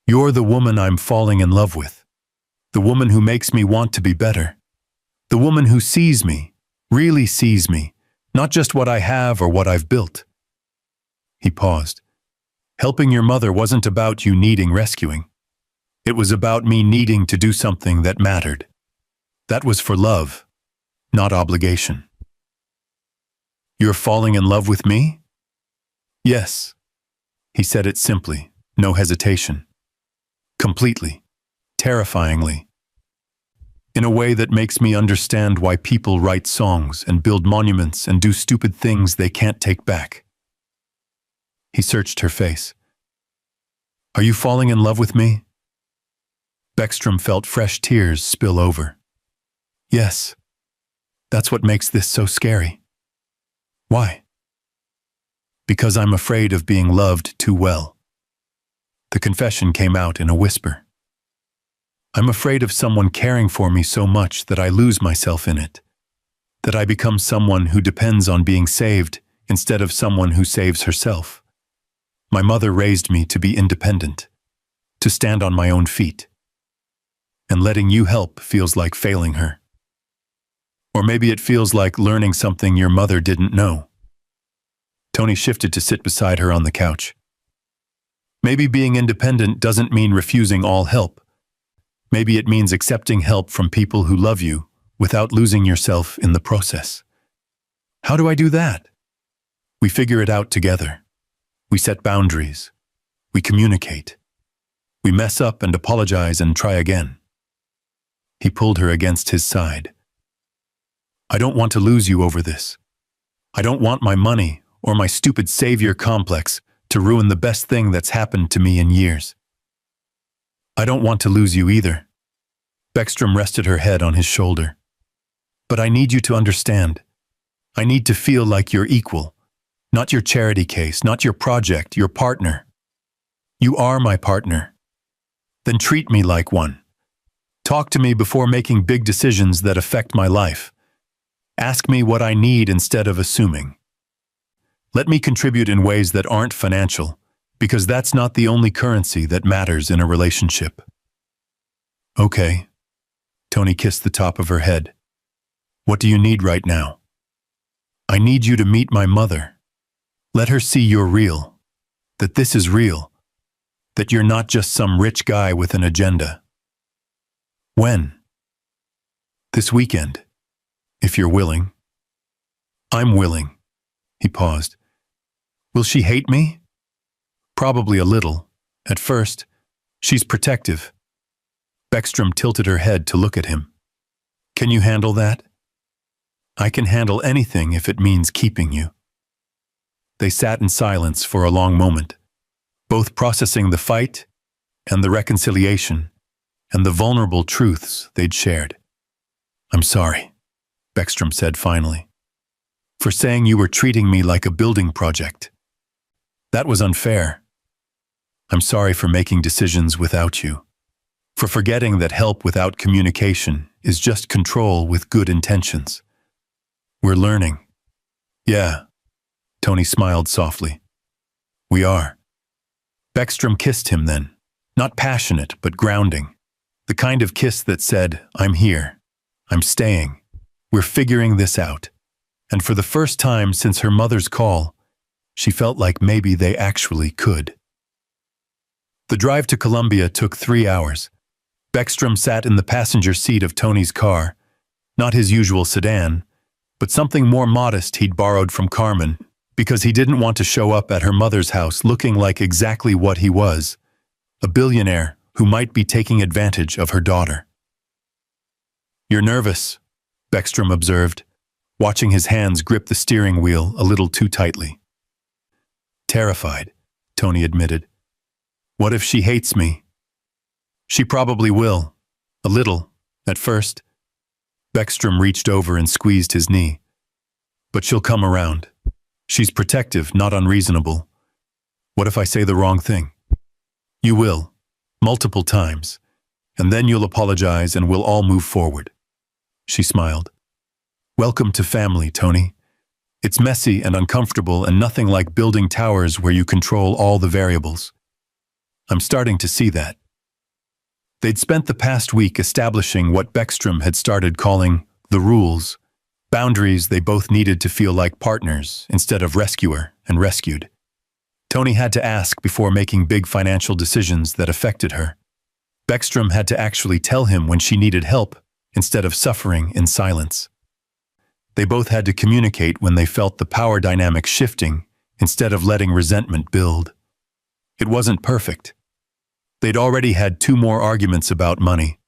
You're the woman I'm falling in love with, the woman who makes me want to be better, the woman who sees me, really sees me, not just what I have or what I've built. He paused. Helping your mother wasn't about you needing rescuing. It was about me needing to do something that mattered. That was for love, not obligation. You're falling in love with me? Yes. He said it simply, no hesitation. Completely, terrifyingly. In a way that makes me understand why people write songs and build monuments and do stupid things they can't take back. He searched her face. Are you falling in love with me? Beckstrom felt fresh tears spill over. Yes. That's what makes this so scary. Why? Because I'm afraid of being loved too well. The confession came out in a whisper. I'm afraid of someone caring for me so much that I lose myself in it. That I become someone who depends on being saved instead of someone who saves herself. My mother raised me to be independent, to stand on my own feet. And letting you help feels like failing her. Or maybe it feels like learning something your mother didn't know. Tony shifted to sit beside her on the couch. Maybe being independent doesn't mean refusing all help. Maybe it means accepting help from people who love you without losing yourself in the process. How do I do that? We figure it out together. We set boundaries. We communicate. We mess up and apologize and try again. He pulled her against his side. I don't want to lose you over this. I don't want my money or my stupid savior complex to ruin the best thing that's happened to me in years. I don't want to lose you either. Beckstrom rested her head on his shoulder. But I need you to understand. I need to feel like you're equal. Not your charity case, not your project, your partner. You are my partner. Then treat me like one. Talk to me before making big decisions that affect my life. Ask me what I need instead of assuming. Let me contribute in ways that aren't financial, because that's not the only currency that matters in a relationship. Okay. Tony kissed the top of her head. What do you need right now? I need you to meet my mother. Let her see you're real, that this is real, that you're not just some rich guy with an agenda. When? This weekend, if you're willing. I'm willing. He paused. Will she hate me? Probably a little. At first, she's protective. Beckstrom tilted her head to look at him. Can you handle that? I can handle anything if it means keeping you." They sat in silence for a long moment, both processing the fight and the reconciliation and the vulnerable truths they'd shared. "I'm sorry," Beckstrom said finally, "for saying you were treating me like a building project. That was unfair. I'm sorry for making decisions without you, for forgetting that help without communication is just control with good intentions. We're learning." "Yeah," Tony smiled softly. "We are." Beckstrom kissed him then, not passionate but grounding, the kind of kiss that said, "I'm here. I'm staying. We're figuring this out." And for the first time since her mother's call, she felt like maybe they actually could. The drive to Columbia took 3 hours. Beckstrom sat in the passenger seat of Tony's car, not his usual sedan, but something more modest he'd borrowed from Carmen, because he didn't want to show up at her mother's house looking like exactly what he was, a billionaire who might be taking advantage of her daughter. "You're nervous," Beckstrom observed, watching his hands grip the steering wheel a little too tightly. "Terrified," Tony admitted. "What if she hates me?" "She probably will. A little, at first." Beckstrom reached over and squeezed his knee. "But she'll come around. She's protective, not unreasonable. What if I say the wrong thing?" "You will, multiple times, and then you'll apologize and we'll all move forward." She smiled. "Welcome to family, Tony. It's messy and uncomfortable and nothing like building towers where you control all the variables." "I'm starting to see that." They'd spent the past week establishing what Beckstrom had started calling the rules, boundaries they both needed to feel like partners instead of rescuer and rescued. Tony had to ask before making big financial decisions that affected her. Beckstrom had to actually tell him when she needed help instead of suffering in silence. They both had to communicate when they felt the power dynamic shifting instead of letting resentment build. It wasn't perfect. They'd already had 2 more arguments about money.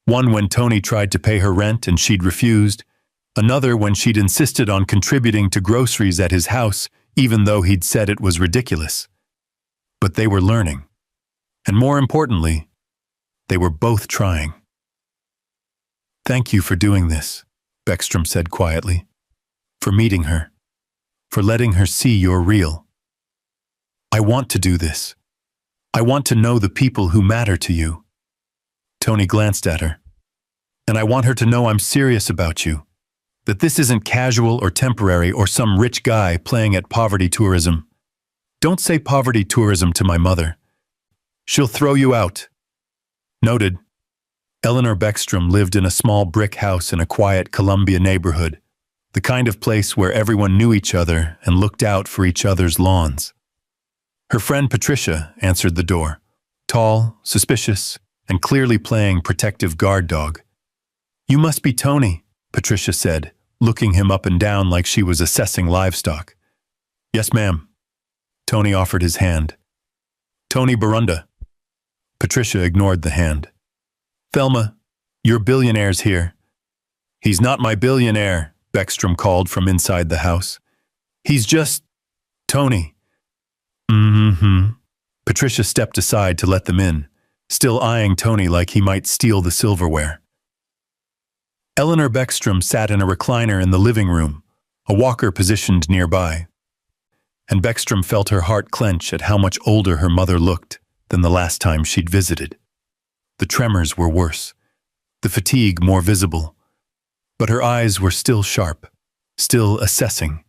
One when Tony tried to pay her rent and she'd refused, another when she'd insisted on contributing to groceries at his house even though he'd said it was ridiculous. But they were learning. And more importantly, they were both trying. "Thank you for doing this," Beckstrom said quietly. "For meeting her. For letting her see you're real. I want to do this. I want to know the people who matter to you." Tony glanced at her. "And I want her to know I'm serious about you. That this isn't casual or temporary or some rich guy playing at poverty tourism. Don't say poverty tourism to my mother. She'll throw you out." Noted. Eleanor Beckstrom lived in a small brick house in a quiet Columbia neighborhood, the kind of place where everyone knew each other and looked out for each other's lawns. Her friend Patricia answered the door, tall, suspicious, and clearly playing protective guard dog. "You must be Tony," Patricia said, looking him up and down like she was assessing livestock. "Yes, ma'am." Tony offered his hand. "Tony Barunda." Patricia ignored the hand. "Thelma, your billionaire's here." "He's not my billionaire," Beckstrom called from inside the house. "He's just Tony." "Mm-hmm." Patricia stepped aside to let them in, still eyeing Tony like he might steal the silverware. Eleanor Beckstrom sat in a recliner in the living room, a walker positioned nearby. And Beckstrom felt her heart clench at how much older her mother looked than the last time she'd visited. The tremors were worse, the fatigue more visible, but her eyes were still sharp, still assessing,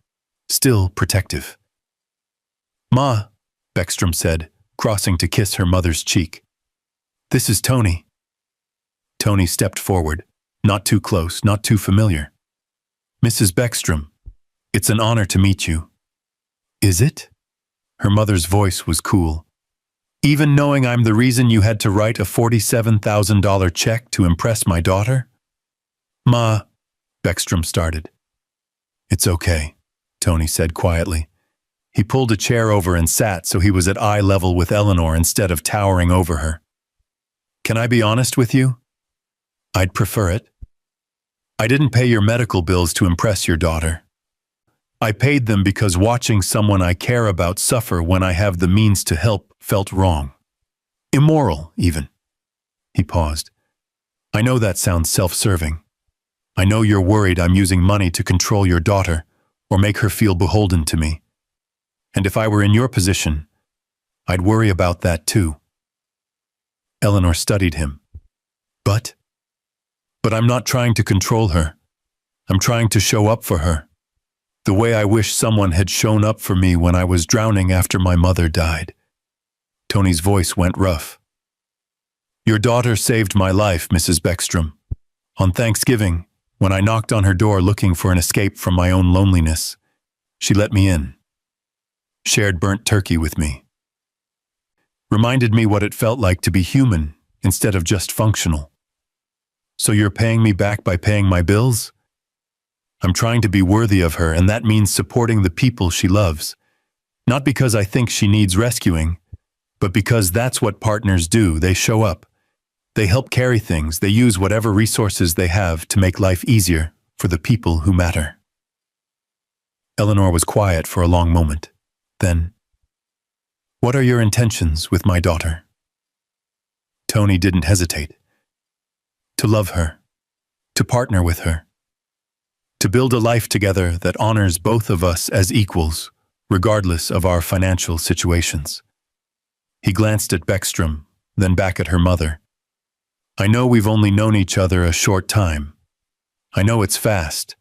still protective. "Ma," Beckstrom said, crossing to kiss her mother's cheek. "This is Tony." Tony stepped forward, not too close, not too familiar. "Mrs. Beckstrom, it's an honor to meet you." "Is it?" Her mother's voice was cool. "Even knowing I'm the reason you had to write a $47,000 check to impress my daughter?" "Ma," Beckstrom started. "It's okay," Tony said quietly. He pulled a chair over and sat so he was at eye level with Eleanor instead of towering over her. "Can I be honest with you? I'd prefer it." I didn't pay your medical bills to impress your daughter. I paid them because watching someone I care about suffer when I have the means to help felt wrong. Immoral, even. He paused. I know that sounds self-serving. I know you're worried I'm using money to control your daughter or make her feel beholden to me. And if I were in your position, I'd worry about that too. Eleanor studied him. But I'm not trying to control her. I'm trying to show up for her. The way I wish someone had shown up for me when I was drowning after my mother died. Tony's voice went rough. Your daughter saved my life, Mrs. Beckstrom. On Thanksgiving, when I knocked on her door looking for an escape from my own loneliness, she let me in. Shared burnt turkey with me. Reminded me what it felt like to be human instead of just functional. So you're paying me back by paying my bills? I'm trying to be worthy of her, and that means supporting the people she loves. Not because I think she needs rescuing, but because that's what partners do. They show up. They help carry things. They use whatever resources they have to make life easier for the people who matter. Eleanor was quiet for a long moment. Then, what are your intentions with my daughter? Tony didn't hesitate. To love her. To partner with her. To build a life together that honors both of us as equals, regardless of our financial situations. He glanced at Beckstrom, then back at her mother. I know we've only known each other a short time. I know it's fast,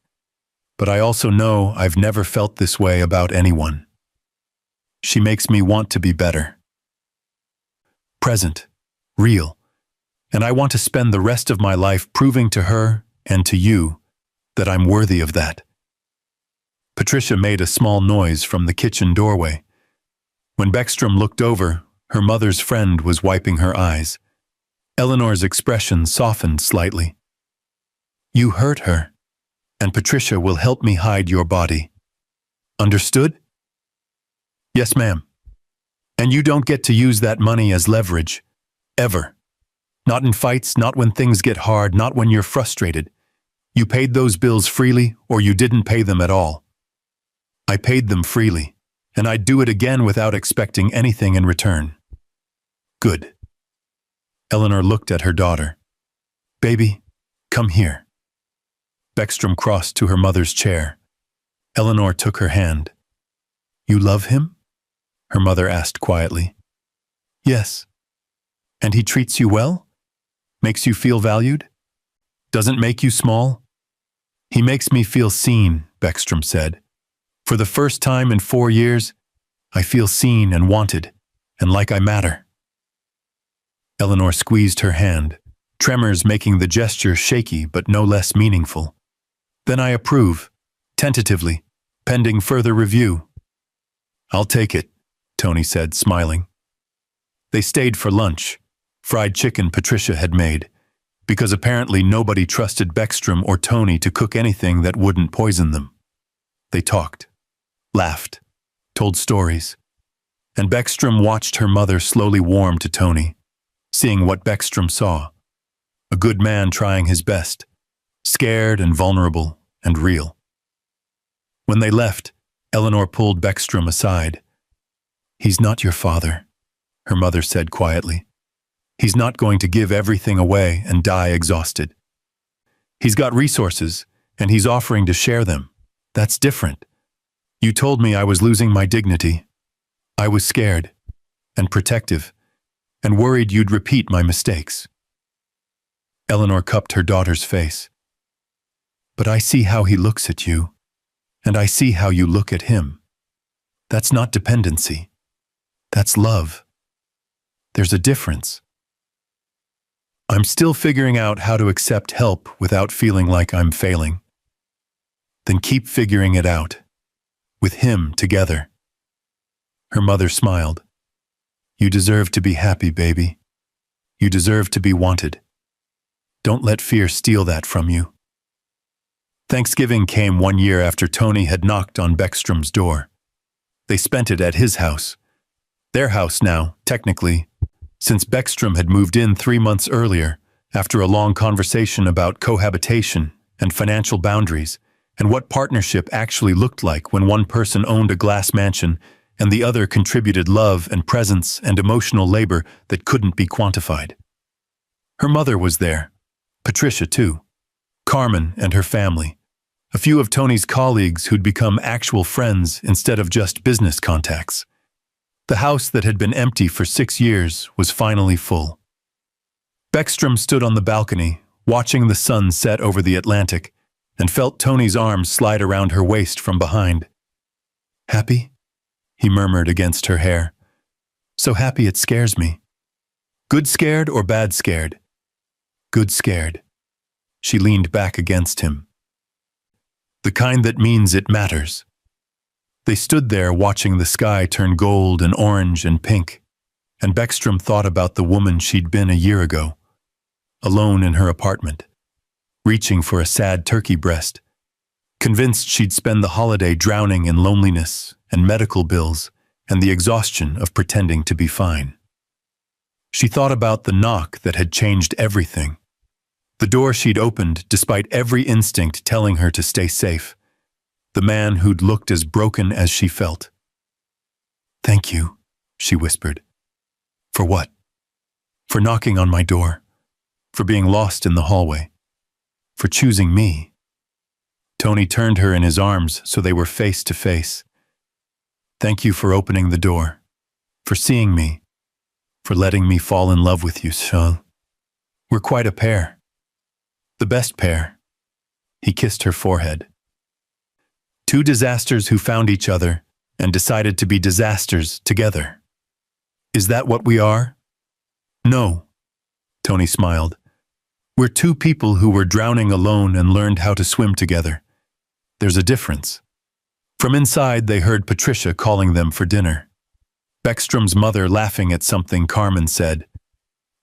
but I also know I've never felt this way about anyone. She makes me want to be better. Present, real, and I want to spend the rest of my life proving to her and to you that I'm worthy of that. Patricia made a small noise from the kitchen doorway. When Beckstrom looked over, her mother's friend was wiping her eyes. Eleanor's expression softened slightly. You hurt her, and Patricia will help me hide your body. Understood? Yes, ma'am. And you don't get to use that money as leverage. Ever. Not in fights, not when things get hard, not when you're frustrated. You paid those bills freely, or you didn't pay them at all. I paid them freely, and I'd do it again without expecting anything in return. Good. Eleanor looked at her daughter. Baby, come here. Beckstrom crossed to her mother's chair. Eleanor took her hand. You love him? Her mother asked quietly. Yes. And he treats you well? Makes you feel valued? Doesn't make you small? He makes me feel seen, Beckstrom said. For the first time in 4 years, I feel seen and wanted, and like I matter. Eleanor squeezed her hand, tremors making the gesture shaky but no less meaningful. Then I approve, tentatively, pending further review. I'll take it, Tony said, smiling. They stayed for lunch, fried chicken Patricia had made, because apparently nobody trusted Beckstrom or Tony to cook anything that wouldn't poison them. They talked, laughed, told stories, and Beckstrom watched her mother slowly warm to Tony, seeing what Beckstrom saw, a good man trying his best, scared and vulnerable and real. When they left, Eleanor pulled Beckstrom aside. He's not your father, her mother said quietly. He's not going to give everything away and die exhausted. He's got resources, and he's offering to share them. That's different. You told me I was losing my dignity. I was scared, and protective, and worried you'd repeat my mistakes. Eleanor cupped her daughter's face. But I see how he looks at you, and I see how you look at him. That's not dependency. That's love. There's a difference. I'm still figuring out how to accept help without feeling like I'm failing. Then keep figuring it out. With him together. Her mother smiled. You deserve to be happy, baby. You deserve to be wanted. Don't let fear steal that from you. Thanksgiving came 1 year after Tony had knocked on Beckstrom's door. They spent it at his house. Their house now, technically, since Beckstrom had moved in 3 months earlier after a long conversation about cohabitation and financial boundaries, and what partnership actually looked like when one person owned a glass mansion and the other contributed love and presence and emotional labor that couldn't be quantified. Her mother was there, Patricia too, Carmen and her family, a few of Tony's colleagues who'd become actual friends instead of just business contacts. The house that had been empty for 6 years was finally full. Beckstrom stood on the balcony, watching the sun set over the Atlantic, and felt Tony's arms slide around her waist from behind. "Happy?" he murmured against her hair. "So happy it scares me." "Good scared or bad scared?" "Good scared." She leaned back against him. "The kind that means it matters." They stood there watching the sky turn gold and orange and pink, and Beckstrom thought about the woman she'd been a year ago, alone in her apartment, reaching for a sad turkey breast, convinced she'd spend the holiday drowning in loneliness and medical bills and the exhaustion of pretending to be fine. She thought about the knock that had changed everything, the door she'd opened despite every instinct telling her to stay safe, the man who'd looked as broken as she felt. "Thank you," she whispered. "For what?" "For knocking on my door, for being lost in the hallway, for choosing me." Tony turned her in his arms so they were face to face. "Thank you for opening the door, for seeing me, for letting me fall in love with you, Sean. We're quite a pair. The best pair." He kissed her forehead. "Two disasters who found each other and decided to be disasters together. Is that what we are?" "No," Tony smiled. "We're two people who were drowning alone and learned how to swim together. There's a difference." From inside, they heard Patricia calling them for dinner. Beckstrom's mother laughing at something Carmen said,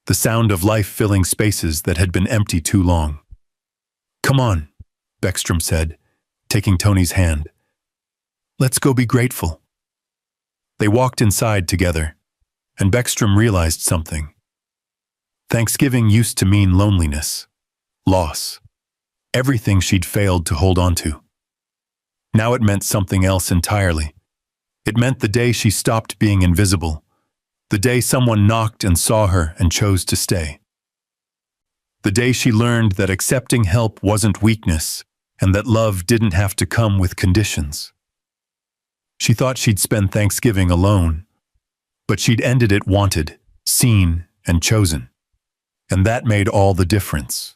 the sound of life filling spaces that had been empty too long. "Come on," Beckstrom said, taking Tony's hand. "Let's go be grateful." They walked inside together, and Beckstrom realized something. Thanksgiving used to mean loneliness, loss, everything she'd failed to hold on to. Now it meant something else entirely. It meant the day she stopped being invisible, the day someone knocked and saw her and chose to stay. The day she learned that accepting help wasn't weakness and that love didn't have to come with conditions. She thought she'd spend Thanksgiving alone, but she'd ended it wanted, seen, and chosen. And that made all the difference.